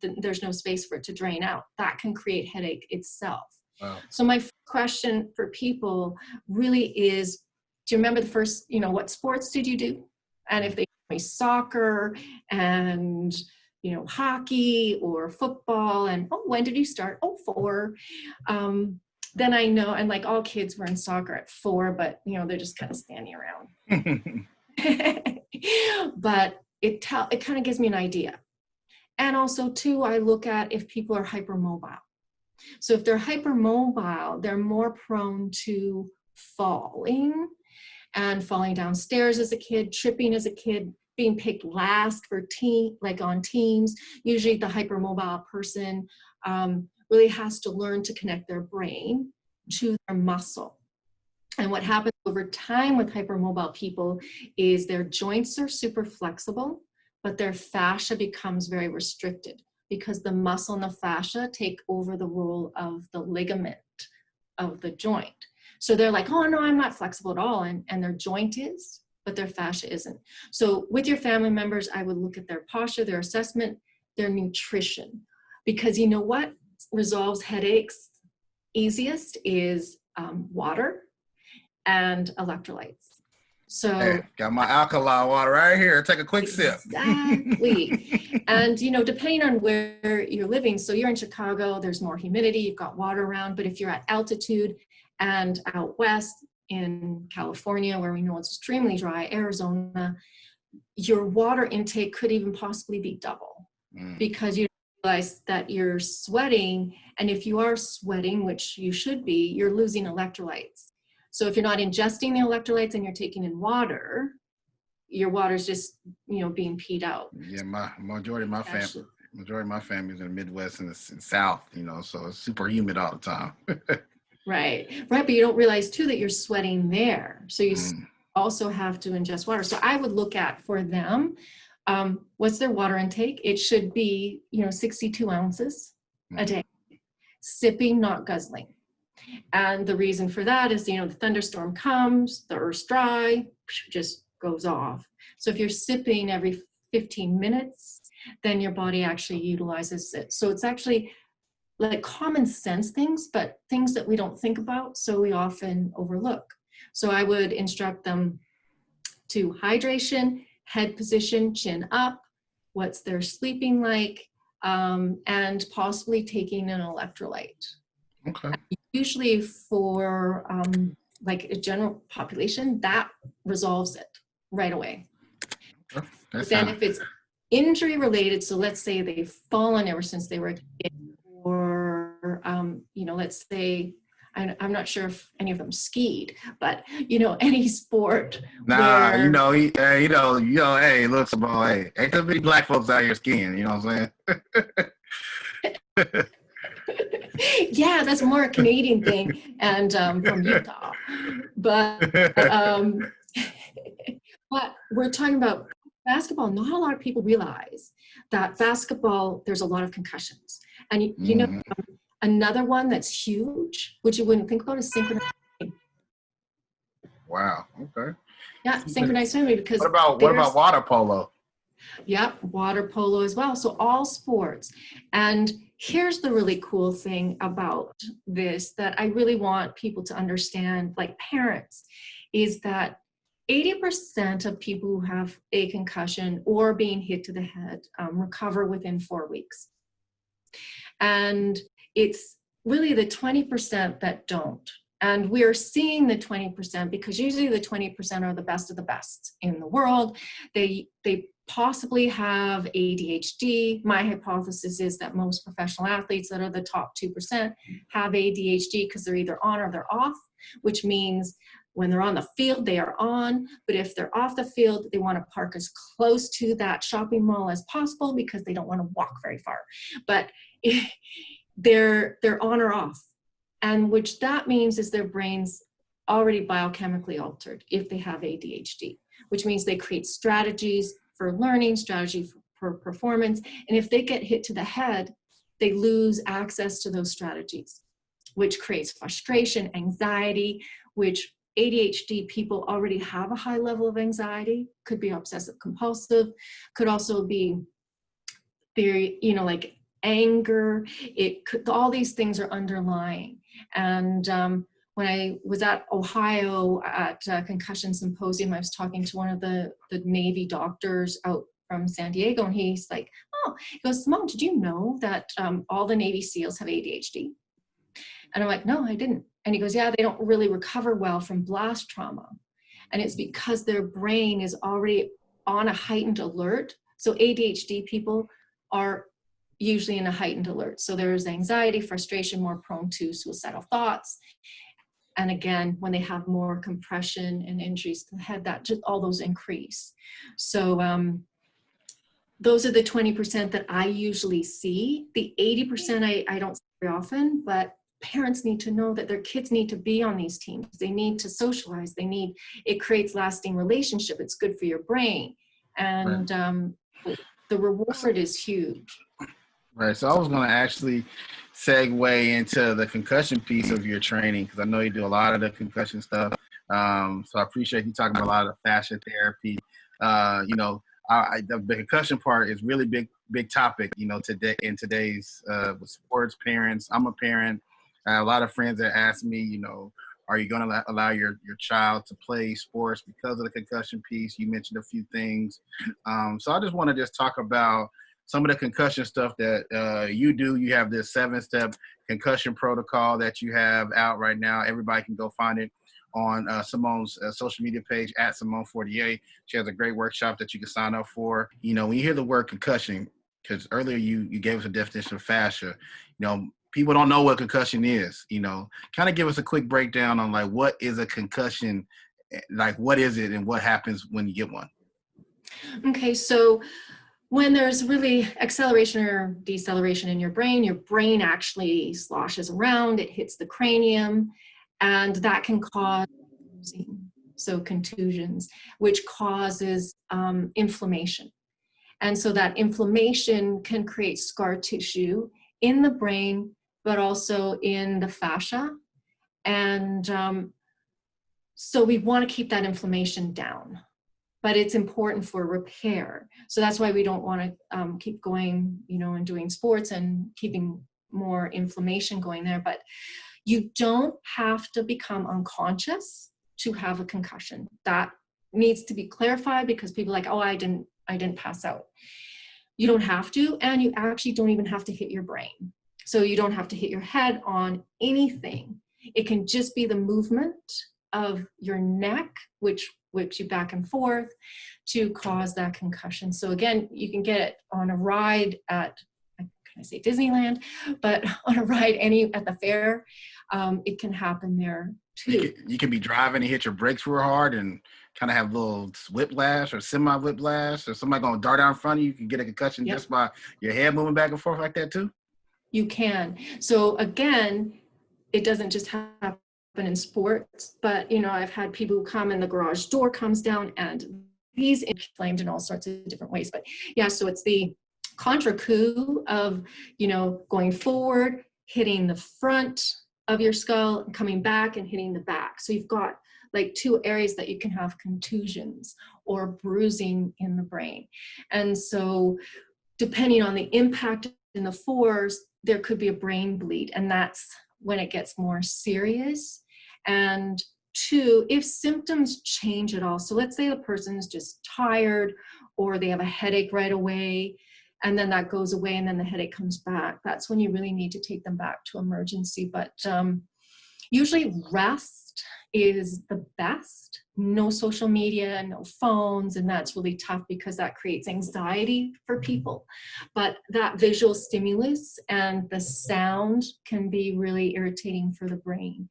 there's no space for it to drain out? That can create headache itself. Wow. So my question for people really is, do you remember the first, what sports did you do? And if they play soccer and, hockey or football, and, when did you start? 4. Then I know, and like all kids were in soccer at 4, but, they're just kind of standing around. But it kind of gives me an idea. And also too, I look at if people are hypermobile. So if they're hypermobile, they're more prone to falling downstairs as a kid, tripping as a kid, being picked last for on teams. Usually the hypermobile person really has to learn to connect their brain to their muscle. And what happens over time with hypermobile people is their joints are super flexible, but their fascia becomes very restricted because the muscle and the fascia take over the role of the ligament of the joint. So they're like, oh no, I'm not flexible at all. And their joint is, but their fascia isn't. So with your family members, I would look at their posture, their assessment, their nutrition, because you know what resolves headaches easiest is water and electrolytes. So hey, got my alkaline water right here. Take a quick sip. Exactly. And depending on where you're living, so you're in Chicago, there's more humidity, you've got water around, but if you're at altitude and out west in California, where we know it's extremely dry, Arizona, your water intake could even possibly be double because you realize that you're sweating, and if you are sweating, which you should be, you're losing electrolytes. So if you're not ingesting the electrolytes and you're taking in water, your water's just, being peed out. Yeah, majority of my family is in the Midwest and the South, so it's super humid all the time. Right, but you don't realize too that you're sweating there. So you also have to ingest water. So I would look at for them, what's their water intake? It should be, 62 ounces a day, sipping, not guzzling. And the reason for that is, the thunderstorm comes, the earth's dry, just goes off. So if you're sipping every 15 minutes, then your body actually utilizes it. So it's actually like common sense things, but things that we don't think about, so we often overlook. So I would instruct them to hydration, head position, chin up, what's their sleeping like, and possibly taking an electrolyte. Okay. Usually for like a general population, that resolves it right away. Okay. Then if it's injury related, so let's say they've fallen ever since they were a kid, or let's say, I'm not sure if any of them skied, but any sport. Nah, hey, look, Simone, hey, ain't too many black folks out here skiing, you know what I'm saying? Yeah, that's more a Canadian thing, and from Utah. But but we're talking about basketball. Not a lot of people realize that basketball, there's a lot of concussions. And another one that's huge, which you wouldn't think about, is synchronized swimming. Wow. Okay. Yeah, synchronized swimming, because what about water polo? Yep, water polo as well. So all sports. And here's the really cool thing about this that I really want people to understand, like parents, is that 80% of people who have a concussion or being hit to the head recover within 4 weeks. And it's really the 20% that don't. And we're seeing the 20% because usually the 20% are the best of the best in the world. They possibly have ADHD. My hypothesis is that most professional athletes that are the top 2% have ADHD because they're either on or they're off, which means when they're on the field, they are on, but if they're off the field, they want to park as close to that shopping mall as possible because they don't want to walk very far. But they're on or off. And which that means is their brain's already biochemically altered if they have ADHD, which means they create strategies for learning, strategy for performance. And if they get hit to the head, they lose access to those strategies, which creates frustration, anxiety, which ADHD people already have a high level of anxiety, could be obsessive compulsive, could also be very, like anger. It could, all these things are underlying. And when I was at Ohio at Concussion Symposium, I was talking to one of the Navy doctors out from San Diego, and he's like, oh, he goes, Simone, did you know that all the Navy SEALs have ADHD? And I'm like, no, I didn't. And he goes, yeah, they don't really recover well from blast trauma. And it's because their brain is already on a heightened alert. So ADHD people are usually in a heightened alert. So there's anxiety, frustration, more prone to suicidal thoughts. And again, when they have more compression and injuries to the head, that just all those increase. So those are the 20% that I usually see. The 80% I don't see very often, but parents need to know that their kids need to be on these teams. They need to socialize. It creates lasting relationship. It's good for your brain. And the reward is huge. Right. So I was going to actually segue into the concussion piece of your training because I know you do a lot of the concussion stuff. So I appreciate you talking about a lot of fascia therapy. The concussion part is really big topic, today in today's with sports parents. I'm a parent. I have a lot of friends that ask me, are you going to allow your child to play sports because of the concussion piece? You mentioned a few things. So I just want to talk about some of the concussion stuff that you do. You have this 7-step concussion protocol that you have out right now. Everybody can go find it on Simone's social media page at Simone Fortier. She has a great workshop that you can sign up for. When you hear the word concussion, because earlier you gave us a definition of fascia, people don't know what concussion is. Kind of give us a quick breakdown on like what is a concussion, like what is it and what happens when you get one. Okay, so when there's really acceleration or deceleration in your brain actually sloshes around, it hits the cranium, and that can cause contusions, which causes inflammation. And so that inflammation can create scar tissue in the brain, but also in the fascia. And so we want to keep that inflammation down. But it's important for repair. So that's why we don't want to keep going, and doing sports and keeping more inflammation going there. But you don't have to become unconscious to have a concussion. That needs to be clarified because people are like, oh, I didn't pass out. You don't have to, and you actually don't even have to hit your brain. So you don't have to hit your head on anything. It can just be the movement of your neck, which whips you back and forth to cause that concussion. So again, you can get it on a ride at, can I say Disneyland, but on a ride at the fair, it can happen there too. You can be driving and hit your brakes real hard and kind of have a little whiplash or semi-whiplash, or somebody going to dart out in front of you. You can get a concussion just by your head moving back and forth like that too? You can. So again, it doesn't just happen in sports, but I've had people who come and the garage door comes down and he's inflamed in all sorts of different ways. But yeah, so it's the contra coup of going forward, hitting the front of your skull, and coming back and hitting the back. So you've got like 2 areas that you can have contusions or bruising in the brain. And so depending on the impact in the force, there could be a brain bleed, and that's when it gets more serious. And 2, if symptoms change at all, so let's say the person's just tired or they have a headache right away, and then that goes away and then the headache comes back, that's when you really need to take them back to emergency. But usually rest is the best. No social media, no phones, and that's really tough because that creates anxiety for people. But that visual stimulus and the sound can be really irritating for the brain.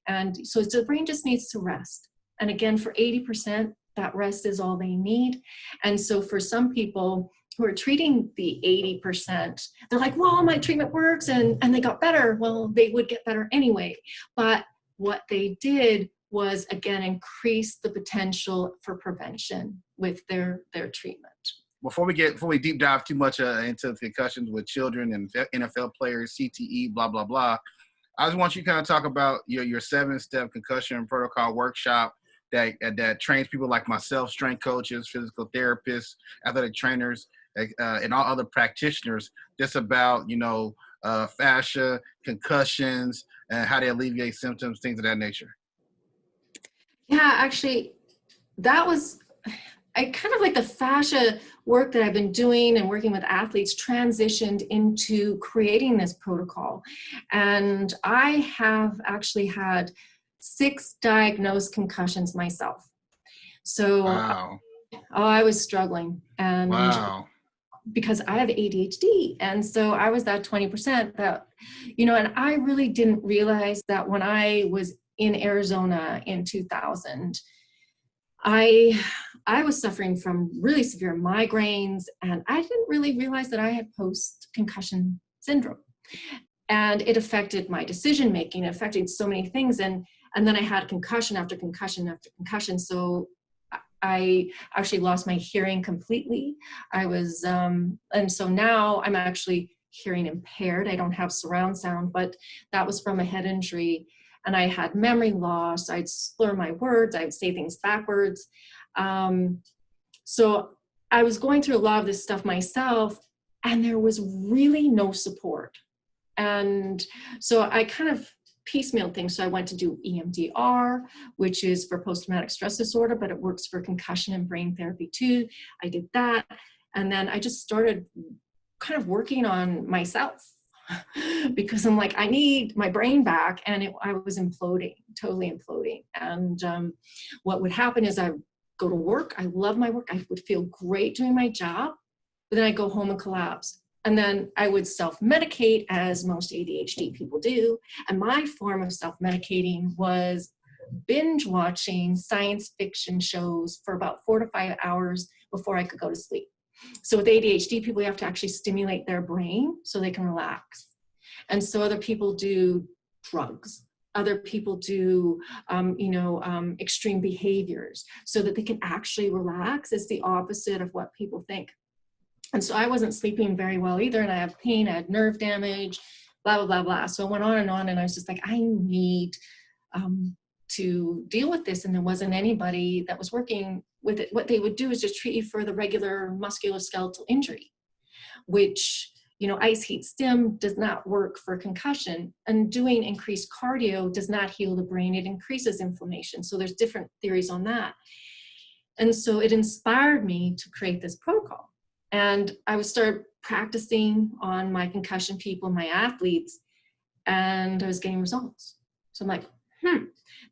And so the brain just needs to rest. And again, for 80%, that rest is all they need. And so for some people who are treating the 80%, they're like, well, my treatment works and they got better. Well, they would get better anyway. But what they did was, again, increase the potential for prevention with their treatment. Before we deep dive too much into concussions with children and NFL players, CTE, blah, blah, blah, I just want you to kind of talk about your 7-step concussion protocol workshop that trains people like myself, strength coaches, physical therapists, athletic trainers, and all other practitioners, just about, fascia, concussions, and how they alleviate symptoms, things of that nature. Yeah, actually, I kind of like the fascia work that I've been doing and working with athletes transitioned into creating this protocol. And I have actually had 6 diagnosed concussions myself. So wow. I was struggling. And wow. Because I have ADHD. And so I was that 20% that, and I really didn't realize that when I was in Arizona in 2000, I was suffering from really severe migraines, and I didn't really realize that I had post-concussion syndrome. And it affected my decision-making, it affected so many things. And then I had concussion after concussion after concussion. So I actually lost my hearing completely. And so now I'm actually hearing impaired. I don't have surround sound, but that was from a head injury. And I had memory loss. I'd slur my words. I'd say things backwards. So I was going through a lot of this stuff myself, and there was really no support. And so I kind of piecemeal things. So I went to do EMDR, which is for post-traumatic stress disorder, but it works for concussion and brain therapy too. I did that. And then I just started kind of working on myself because I'm like, I need my brain back. And I was imploding, totally imploding. And what would happen is I would go to work. I love my work. I would feel great doing my job, but then I go home and collapse. And then I would self-medicate, as most ADHD people do. And my form of self-medicating was binge watching science fiction shows for about 4 to 5 hours before I could go to sleep. So with ADHD people, you have to actually stimulate their brain so they can relax. And so other people do drugs. Other people do, extreme behaviors so that they can actually relax. It's the opposite of what people think. And so I wasn't sleeping very well either. And I had pain, I had nerve damage, blah, blah, blah, blah. So I went on. And I was just like, I need to deal with this. And there wasn't anybody that was working with it. What they would do is just treat you for the regular musculoskeletal injury, which, ice, heat, stim does not work for concussion. And doing increased cardio does not heal the brain. It increases inflammation. So there's different theories on that. And so it inspired me to create this protocol. And I would start practicing on my concussion people, my athletes, and I was getting results. So I'm like,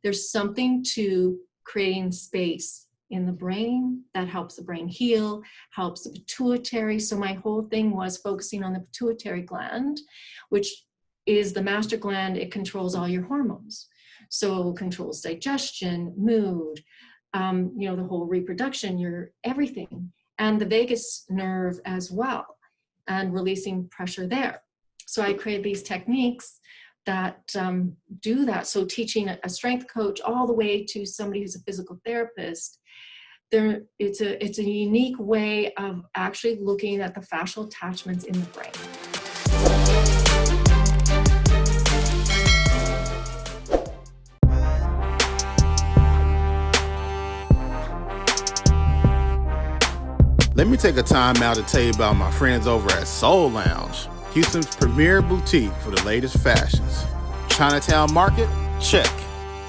there's something to creating space in the brain that helps the brain heal, helps the pituitary. So my whole thing was focusing on the pituitary gland, which is the master gland. It controls all your hormones. So it controls digestion, mood, the whole reproduction, your everything. And the vagus nerve as well, and releasing pressure there. So I created these techniques that do that. So teaching a strength coach all the way to somebody who's a physical therapist, it's a unique way of actually looking at the fascial attachments in the brain. Let me take a time out to tell you about my friends over at Soul Lounge, Houston's premier boutique for the latest fashions. Chinatown Market? Check.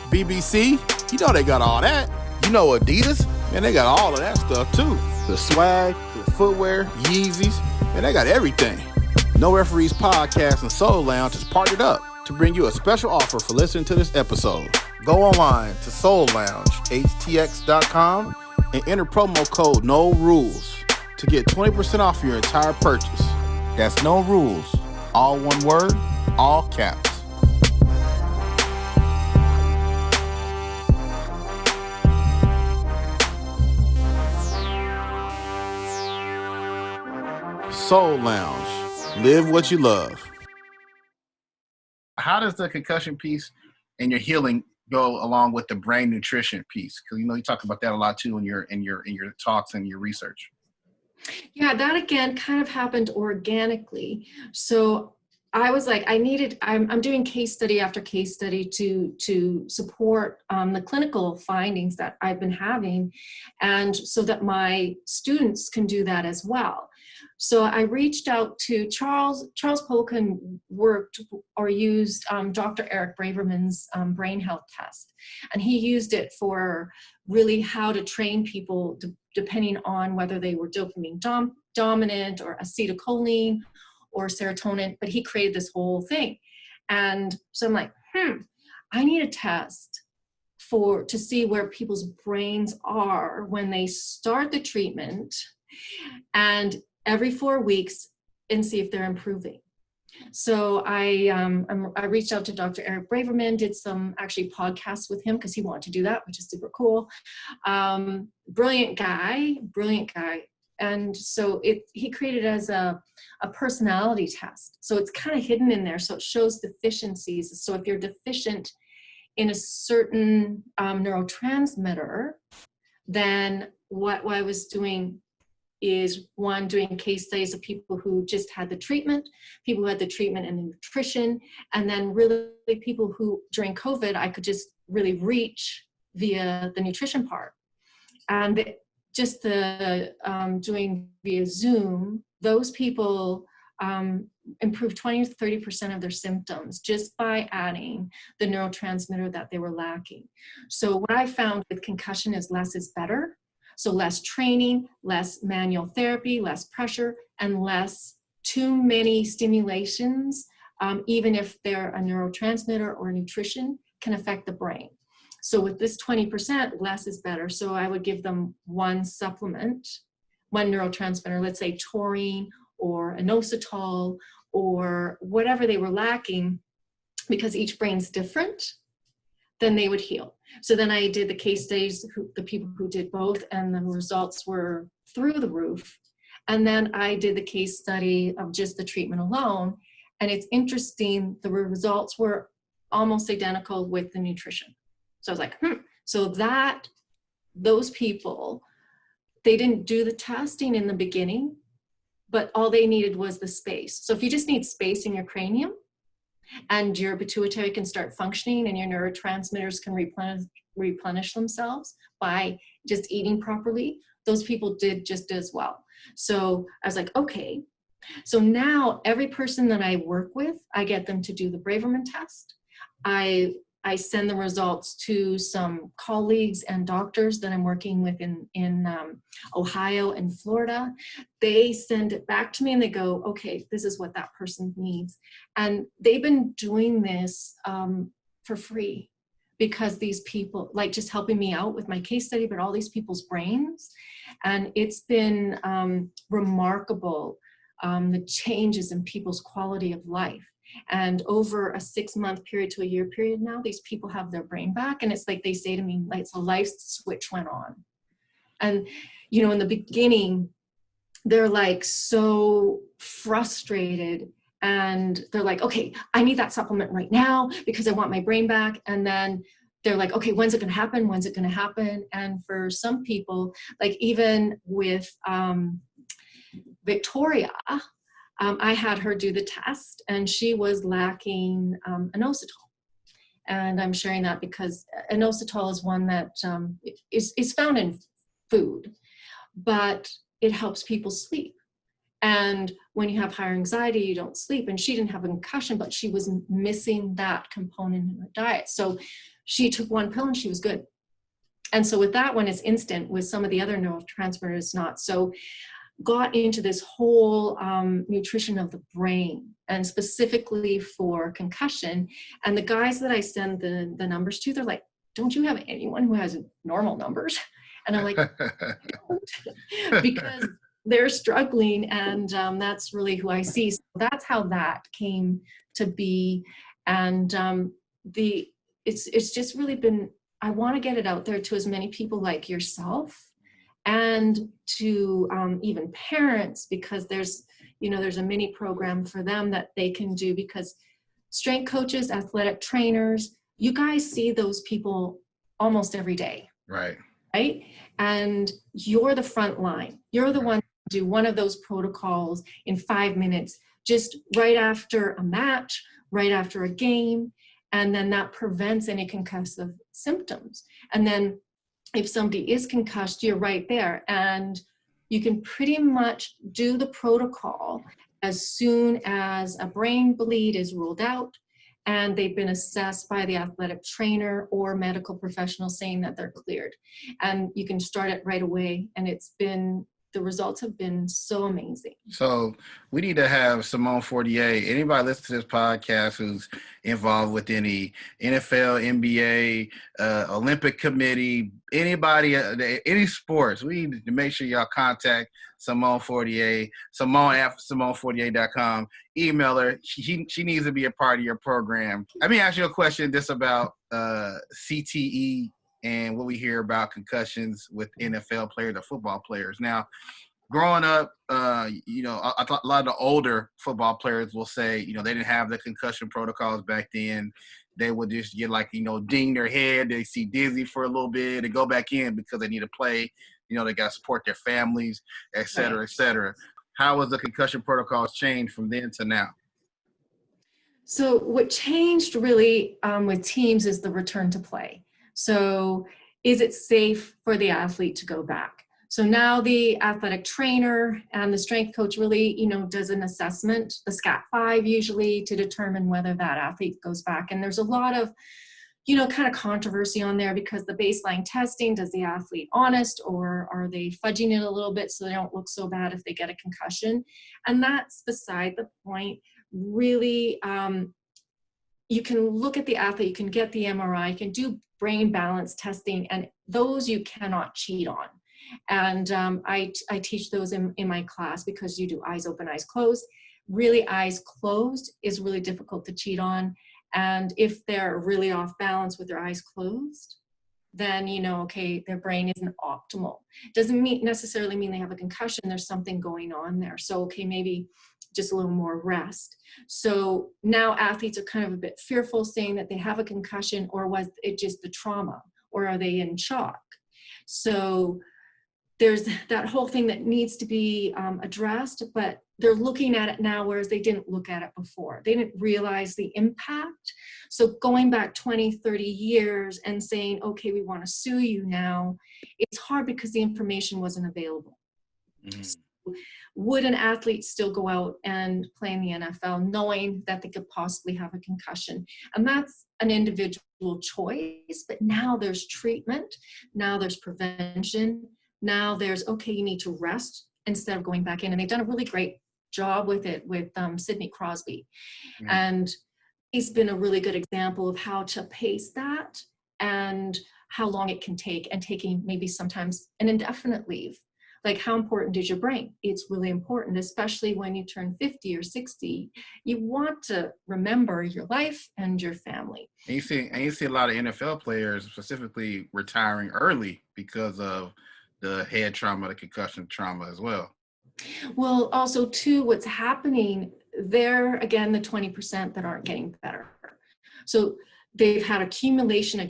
BBC? You know they got all that. You know Adidas? Man, they got all of that stuff too. The swag, the footwear, Yeezys, man, they got everything. No Referees Podcast and Soul Lounge has partnered up to bring you a special offer for listening to this episode. Go online to soulloungehtx.com and enter promo code No Rules to get 20% off your entire purchase. That's No Rules, all one word, all caps. Soul Lounge, live what you love. How does the concussion piece and your healing go along with the brain nutrition piece? Because you talk about that a lot too in your talks and your research. Yeah, that again kind of happened organically. So I was like, I'm doing case study after case study to support the clinical findings that I've been having, and so that my students can do that as well. So I reached out to Charles Poliquin used Dr. Eric Braverman's brain health test. And he used it for really how to train people depending on whether they were dopamine dominant or acetylcholine or serotonin, but he created this whole thing. And so I'm like, I need a test to see where people's brains are when they start the treatment, and every 4 weeks, and see if they're improving. So I reached out to Dr. Eric Braverman, did some actually podcasts with him because he wanted to do that, which is super cool. Brilliant guy. And so he created it as a personality test. So it's kind of hidden in there. So it shows deficiencies. So if you're deficient in a certain neurotransmitter, then what I was doing is doing case studies of people who just had the treatment, people who had the treatment and the nutrition, and then really people who during COVID, I could just really reach via the nutrition part. And just doing via Zoom, those people improved 20 to 30% of their symptoms just by adding the neurotransmitter that they were lacking. So what I found with concussion is less is better. So less training, less manual therapy, less pressure, and less too many stimulations, even if they're a neurotransmitter or nutrition, can affect the brain. So with this 20%, less is better. So I would give them one supplement, one neurotransmitter, let's say taurine or inositol or whatever they were lacking, because each brain's different, then they would heal. So then I did the case studies, the people who did both, and the results were through the roof. And then I did the case study of just the treatment alone. And it's interesting, the results were almost identical with the nutrition. So I was like, So those people, they didn't do the testing in the beginning, but all they needed was the space. So if you just need space in your cranium, and your pituitary can start functioning and your neurotransmitters can replenish themselves by just eating properly, those people did just as well. So I was like, okay. So now every person that I work with, I get them to do the Braverman test. I send the results to some colleagues and doctors that I'm working with in Ohio and Florida. They send it back to me and they go, okay, this is what that person needs. And they've been doing this for free because these people, like just helping me out with my case study, but all these people's brains. And it's been remarkable, the changes in people's quality of life. And over a 6-month period to a year period now, these people have their brain back. And it's like they say to me, like it's a light switch went on. And, in the beginning, they're like so frustrated. And they're like, okay, I need that supplement right now because I want my brain back. And then they're like, okay, when's it going to happen? When's it going to happen? And for some people, like even with Victoria, I had her do the test and she was lacking inositol. And I'm sharing that because inositol is one that is found in food. But it helps people sleep. And when you have higher anxiety, you don't sleep. And she didn't have a concussion, but she was missing that component in her diet. So she took one pill and she was good. And so with that one, it's instant. With some of the other neurotransmitters, it's not. So got into this whole nutrition of the brain, and specifically for concussion. And the guys that I send the numbers to, they're like, don't you have anyone who has normal numbers? And I'm like, because they're struggling, and that's really who I see. So that's how that came to be. And it's just really been, I want to get it out there to as many people like yourself, and to even parents, because there's a mini program for them that they can do, because strength coaches, athletic trainers, you guys see those people almost every day. Right. And you're the front line. You're the one to do one of those protocols in 5 minutes, just right after a match, right after a game. And then that prevents any concussive symptoms. And then if somebody is concussed, you're right there. And you can pretty much do the protocol as soon as a brain bleed is ruled out and they've been assessed by the athletic trainer or medical professional saying that they're cleared. And you can start it right away. And the results have been so amazing. So we need to have Simone Fortier. Anybody listen to this podcast who's involved with any NFL, NBA, Olympic Committee, anybody, any sports, we need to make sure y'all contact Simone Fortier, Simone@SimoneFortier.com. Email her. She needs to be a part of your program. Let me ask you a question just about CTE and what we hear about concussions with NFL players or football players. Now, growing up, a lot of the older football players will say, they didn't have the concussion protocols back then. They would just get ding their head. They see dizzy for a little bit and go back in because they need to play. They got to support their families, et cetera, et cetera. How has the concussion protocols changed from then to now? So what changed really with teams is the return to play. So is it safe for the athlete to go back? So now the athletic trainer and the strength coach really, does an assessment, the SCAT-5 usually, to determine whether that athlete goes back. And there's a lot of, kind of controversy on there, because the baseline testing, does the athlete honest, or are they fudging it a little bit so they don't look so bad if they get a concussion? And that's beside the point. Really, you can look at the athlete, you can get the MRI, you can do brain balance testing, and those you cannot cheat on. And I teach those in my class, because you do eyes open, eyes closed. Really, eyes closed is really difficult to cheat on. And if they're really off balance with their eyes closed, then their brain isn't optimal. Doesn't necessarily mean they have a concussion. There's something going on there. So maybe just a little more rest. So now athletes are kind of a bit fearful, saying that they have a concussion, or was it just the trauma, or are they in shock? So there's that whole thing that needs to be addressed, but they're looking at it now, whereas they didn't look at it before. They didn't realize the impact. So going back 20, 30 years and saying, okay, we want to sue you now, it's hard because the information wasn't available. Mm-hmm. So would an athlete still go out and play in the NFL knowing that they could possibly have a concussion? And that's an individual choice, but now there's treatment, now there's prevention, now there's, okay, you need to rest instead of going back in. And they've done a really great job with it with Sidney Crosby. Mm-hmm. And he's been a really good example of how to pace that and how long it can take, and taking maybe sometimes an indefinite leave. Like, how important is your brain? It's really important, especially when you turn 50 or 60. You want to remember your life and your family. And you see a lot of NFL players specifically retiring early because of the head trauma, the concussion trauma as well. Well, also too, what's happening there, again, the 20% that aren't getting better. So they've had accumulation,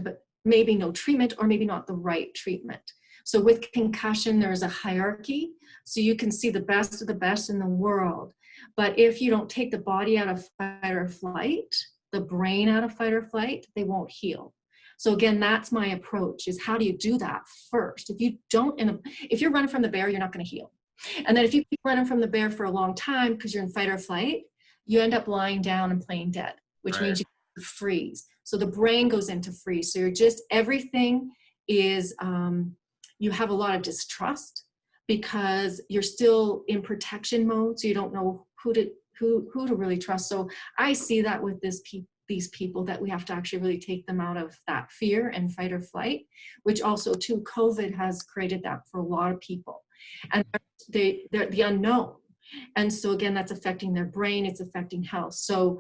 but maybe no treatment, or maybe not the right treatment. So with concussion, there's a hierarchy. So you can see the best of the best in the world. But if you don't take the body out of fight or flight, the brain out of fight or flight, they won't heal. So again, that's my approach, is how do you do that first? If you're running from the bear, you're not going to heal. And then if you keep running from the bear for a long time because you're in fight or flight, you end up lying down and playing dead, which means you freeze. So the brain goes into freeze. So everything is, you have a lot of distrust because you're still in protection mode. So you don't know who to really trust. So I see that with these people, that we have to actually really take them out of that fear and fight or flight, which also too, COVID has created that for a lot of people. And they're the unknown. And so again, that's affecting their brain, it's affecting health. So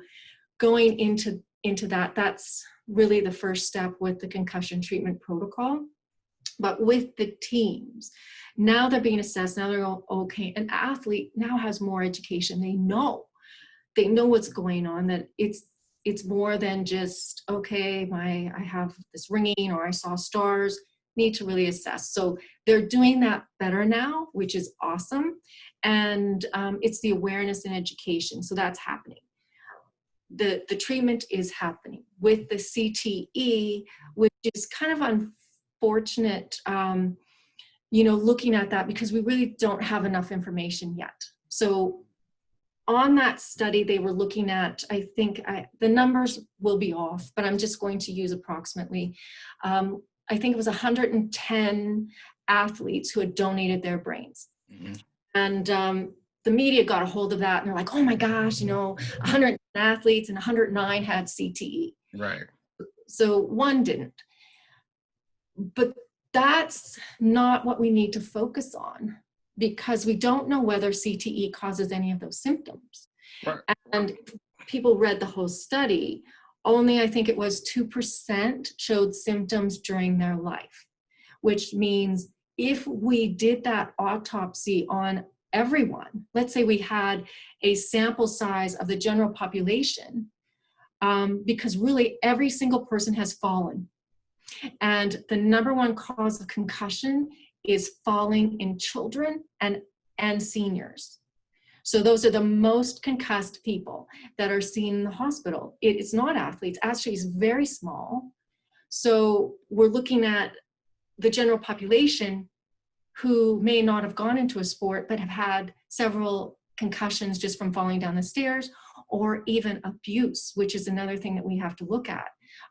going into that, that's really the first step with the concussion treatment protocol. But with the teams, now they're being assessed, now they're all okay. An athlete now has more education. They know what's going on, that it's more than just, okay, I have this ringing or I saw stars, need to really assess. So they're doing that better now, which is awesome. And it's the awareness and education. So that's happening. The treatment is happening with the CTE, which is kind of unfortunate, looking at that, because we really don't have enough information yet. So on that study, they were looking at, I think the numbers will be off, but I'm just going to use approximately, I think it was 110 athletes who had donated their brains. Mm-hmm. And the media got a hold of that, and they're like, oh my gosh, 100 athletes and 109 had CTE. Right. So one didn't. But that's not what we need to focus on, because we don't know whether CTE causes any of those symptoms. Right. And people read the whole study, only I think it was 2% showed symptoms during their life, which means if we did that autopsy on everyone, let's say we had a sample size of the general population, because really every single person has fallen. And the number one cause of concussion is falling in children and seniors. So those are the most concussed people that are seen in the hospital. It's not athletes, actually it's very small. So we're looking at the general population who may not have gone into a sport, but have had several concussions just from falling down the stairs, or even abuse, which is another thing that we have to look at.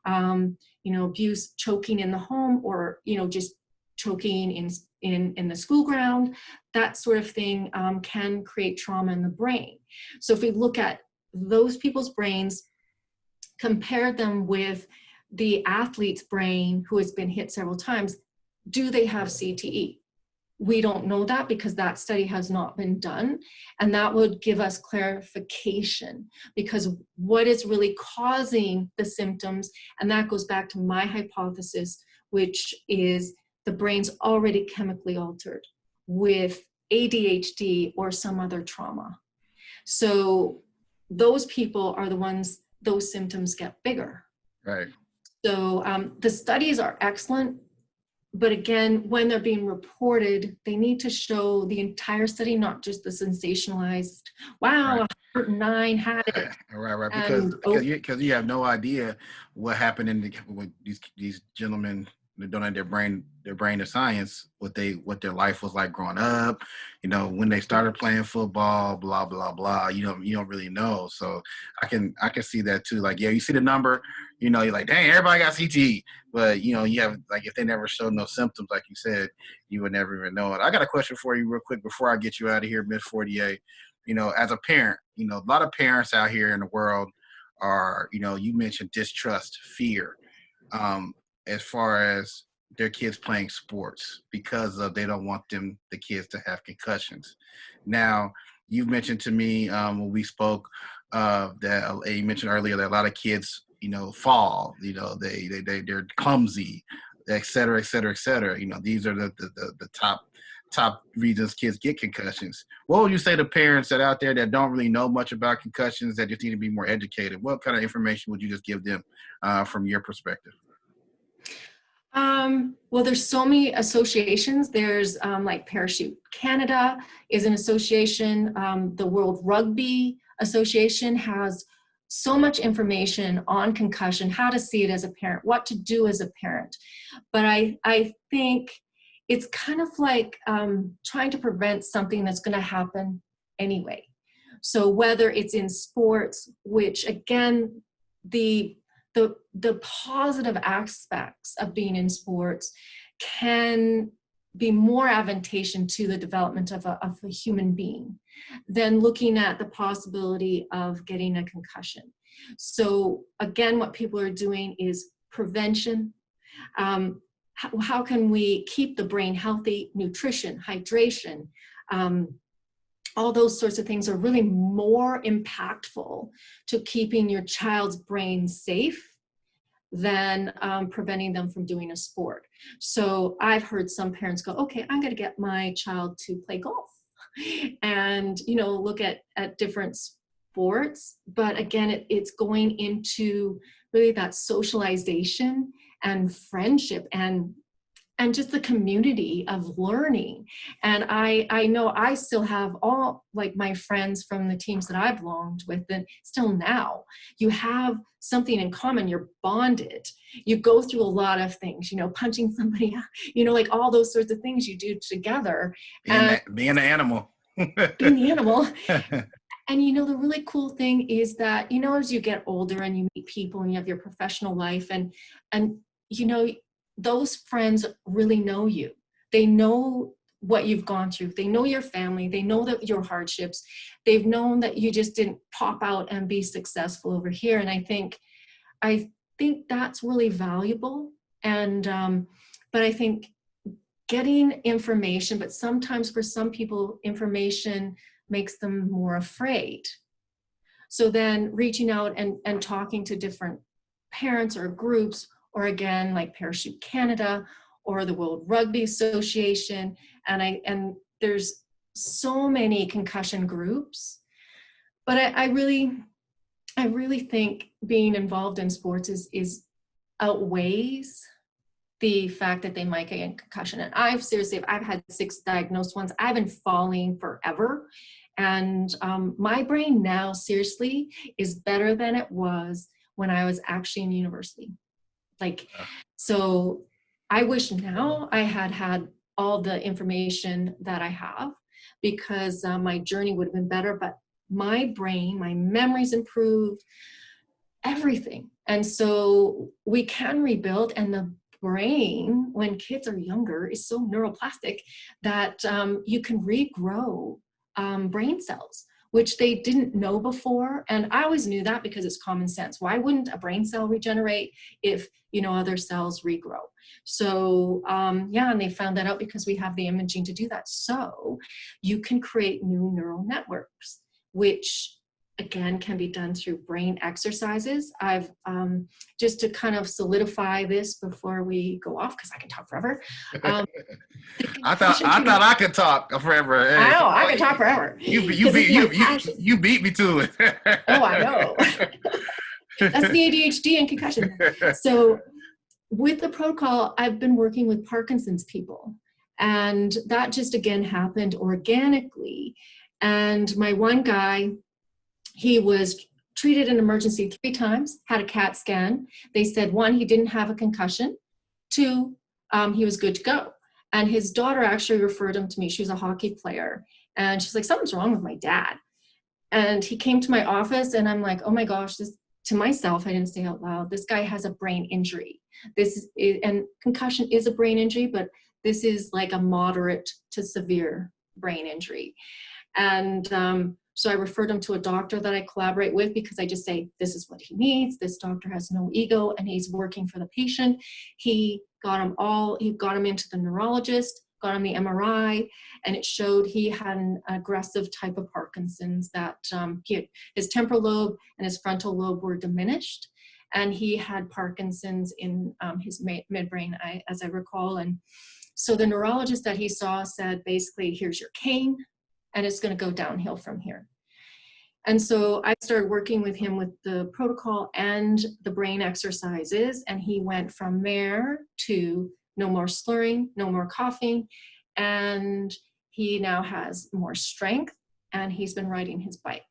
Abuse, choking in the home, or, just choking in the school ground, that sort of thing can create trauma in the brain. So if we look at those people's brains, compare them with the athlete's brain who has been hit several times, do they have CTE? We don't know that because that study has not been done, and that would give us clarification, because what is really causing the symptoms, and that goes back to my hypothesis, which is the brain's already chemically altered with ADHD or some other trauma. So those people are the ones, those symptoms get bigger. Right. So the studies are excellent. But again, when they're being reported, they need to show the entire study, not just the sensationalized, wow, right. 109 had it. Right. Because you have no idea what happened with these gentlemen that donate their brain to science, what their life was like growing up, when they started playing football, blah blah blah. You don't really know. So I can see that too. Like, yeah, you see the number, you're like, dang, everybody got CTE. But you have, like, if they never showed no symptoms, like you said, you would never even know it. I got a question for you real quick before I get you out of here, Ms. Fortier. As a parent, a lot of parents out here in the world are, you mentioned distrust, fear, as far as their kids playing sports, because they don't want the kids to have concussions. Now, you've mentioned to me when we spoke that you mentioned earlier that a lot of kids, fall, they're clumsy, et cetera, et cetera, et cetera. These are the top reasons kids get concussions. What would you say to parents that out there that don't really know much about concussions, that just need to be more educated? What kind of information would you just give them from your perspective? Well, there's so many associations. There's like Parachute Canada is an association. The World Rugby Association has so much information on concussion, how to see it as a parent, what to do as a parent. But I think it's kind of like trying to prevent something that's going to happen anyway. So whether it's in sports, which again, the positive aspects of being in sports can be more advantageous to the development of a human being than looking at the possibility of getting a concussion. So again, what people are doing is prevention. How can we keep the brain healthy? Nutrition, hydration, all those sorts of things are really more impactful to keeping your child's brain safe than preventing them from doing a sport. So I've heard some parents go, okay, I'm going to get my child to play golf and, you know, look at different sports. But again, it's going into really that socialization and friendship and just the community of learning. And I know I still have all like my friends from the teams that I've belonged with, and still now you have something in common, you're bonded, you go through a lot of things, you know, punching somebody out, you know, like all those sorts of things you do together. Being an animal. Being the animal. And, you know, the really cool thing is that, you know, as you get older and you meet people and you have your professional life and you know, those friends really know you. They know what you've gone through. They know your family. They know that your hardships. They've known that you just didn't pop out and be successful over here. And I think that's really valuable. And, but I think getting information, but sometimes for some people, information makes them more afraid. So then reaching out and talking to different parents or groups, or again, like Parachute Canada or the World Rugby Association. And there's so many concussion groups, but I really think being involved in sports is outweighs the fact that they might get a concussion. And I've had 6 diagnosed ones. I've been falling forever. And my brain now seriously is better than it was when I was actually in university. Like, so I wish now I had all the information that I have, because my journey would have been better, but my brain, my memories improved, everything. And so we can rebuild, and the brain, when kids are younger, is so neuroplastic that you can regrow brain cells, which they didn't know before. And I always knew that because it's common sense. Why wouldn't a brain cell regenerate if, you know, other cells regrow? So yeah, and they found that out because we have the imaging to do that. So you can create new neural networks, which again can be done through brain exercises. I've just to kind of solidify this before we go off, because I can talk forever. I thought I could talk forever. Hey, I know, I can talk forever. You beat me to it. Oh, I know. That's the ADHD and concussion. So with the protocol, I've been working with Parkinson's people, and that just again happened organically. And my one guy, he was treated in emergency 3 times, had a CAT scan. They said 1, he didn't have a concussion. 2, he was good to go. And his daughter actually referred him to me. She was a hockey player. And she's like, something's wrong with my dad. And he came to my office, and I'm like, oh my gosh, this, to myself, I didn't say out loud, this guy has a brain injury. And concussion is a brain injury, but this is like a moderate to severe brain injury. And so I referred him to a doctor that I collaborate with, because I just say, this is what he needs. This doctor has no ego, and he's working for the patient. He got him into the neurologist, got him the MRI, and it showed he had an aggressive type of Parkinson's, that his temporal lobe and his frontal lobe were diminished. And he had Parkinson's in his midbrain, as I recall. And so the neurologist that he saw said, basically, here's your cane, and it's going to go downhill from here. And so I started working with him with the protocol and the brain exercises, and he went from there to no more slurring, no more coughing, and he now has more strength, and he's been riding his bike.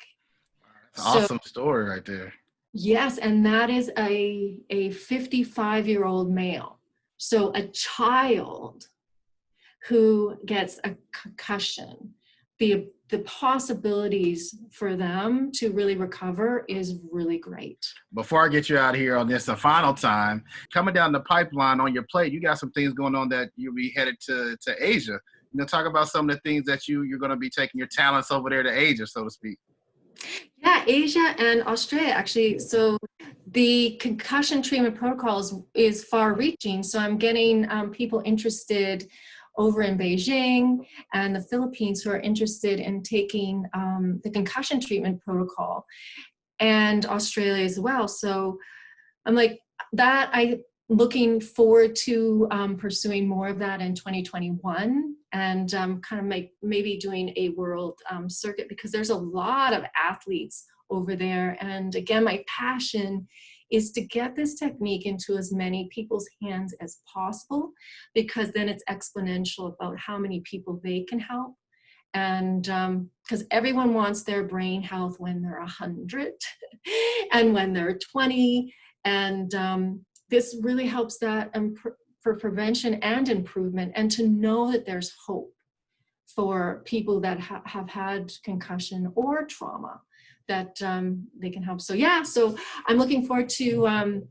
Awesome story right there. Yes, and that is a 55-year-old male. So a child who gets a concussion, the possibilities for them to really recover is really great. Before I get you out of here on this a final time, coming down the pipeline on your plate, you got some things going on that you'll be headed to Asia. Talk about some of the things that you're going to be taking your talents over there to Asia, so to speak. Yeah, Asia and Australia, actually. So the concussion treatment protocols is far reaching. So I'm getting people interested over in Beijing and the Philippines who are interested in taking the concussion treatment protocol, and Australia as well. So I'm like that. I'm looking forward to pursuing more of that in 2021 and kind of maybe doing a world circuit, because there's a lot of athletes over there. And again, my passion is to get this technique into as many people's hands as possible, because then it's exponential about how many people they can help. And because everyone wants their brain health when they're 100 and when they're 20. And this really helps that for prevention and improvement, and to know that there's hope for people that have had concussion or trauma, that they can help. So yeah, so I'm looking forward to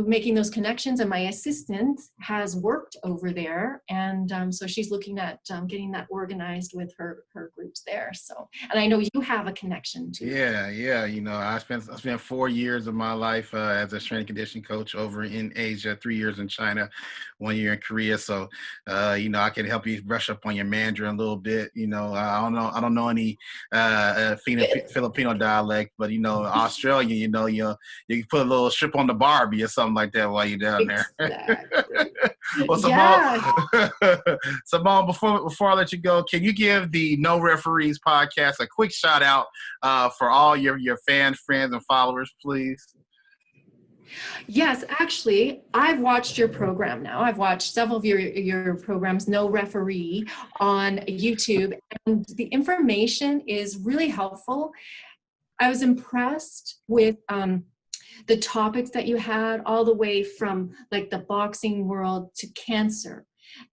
making those connections, and my assistant has worked over there, and so she's looking at getting that organized with her groups there. So, and I know you have a connection too. Yeah. I spent 4 years of my life as a strength and conditioning coach over in Asia, 3 years in China, 1 year in Korea. So, I can help you brush up on your Mandarin a little bit. I don't know any Filipino dialect, but Australian, you can put a little strip on the Barbie or something like that while you're down there. Exactly. Well, Simone, before I let you go, can you give the No Referees podcast a quick shout out for all your fans, friends, and followers, please? Yes, actually, I've watched your program now. I've watched several of your programs, No Referee, on YouTube, and the information is really helpful. I was impressed with the topics that you had, all the way from like the boxing world to cancer,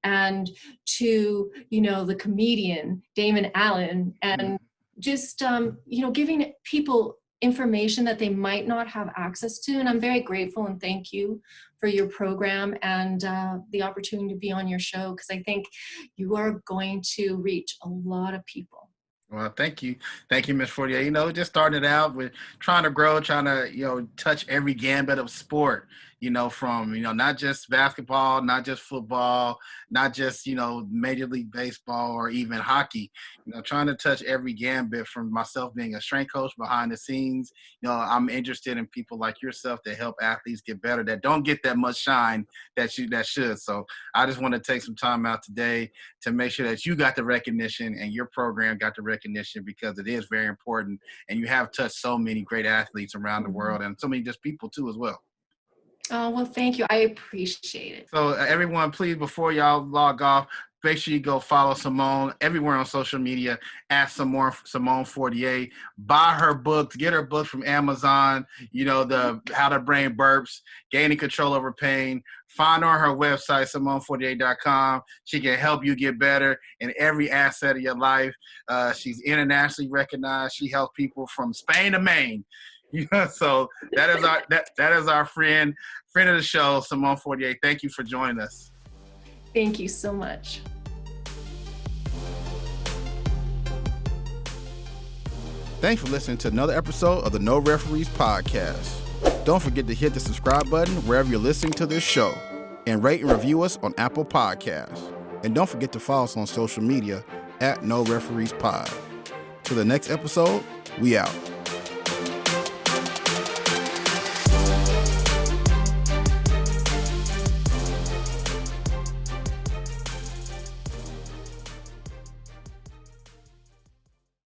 and to the comedian Damon Allen, and just giving people information that they might not have access to. And I'm very grateful and thank you for your program and the opportunity to be on your show, because I think you are going to reach a lot of people. Well, thank you, Ms. Fortier. Just starting it out with trying to grow, trying to touch every gambit of sport. From not just basketball, not just football, not just Major League Baseball or even hockey. Trying to touch every gambit. From myself being a strength coach behind the scenes, I'm interested in people like yourself that help athletes get better, that don't get that much shine that should. So I just want to take some time out today to make sure that you got the recognition and your program got the recognition, because it is very important, and you have touched so many great athletes around the world, and so many just people too as well. Oh, well, thank you. I appreciate it. So everyone, please, before y'all log off, make sure you go follow Simone everywhere on social media at Simone Fortier. Buy her books, get her books from Amazon, the How to Brain Burps, Gaining Control Over Pain. Find her on her website, SimoneFortier.com. She can help you get better in every asset of your life. She's internationally recognized. She helps people from Spain to Maine. So that is our friend of the show, Simone Fortier. Thank you for joining us. Thank you so much. Thanks for listening to another episode of the No Referees podcast. Don't forget to hit the subscribe button wherever you're listening to this show, and rate and review us on Apple Podcasts. And don't forget to follow us on social media at No Referees Pod. Till the next episode, we out.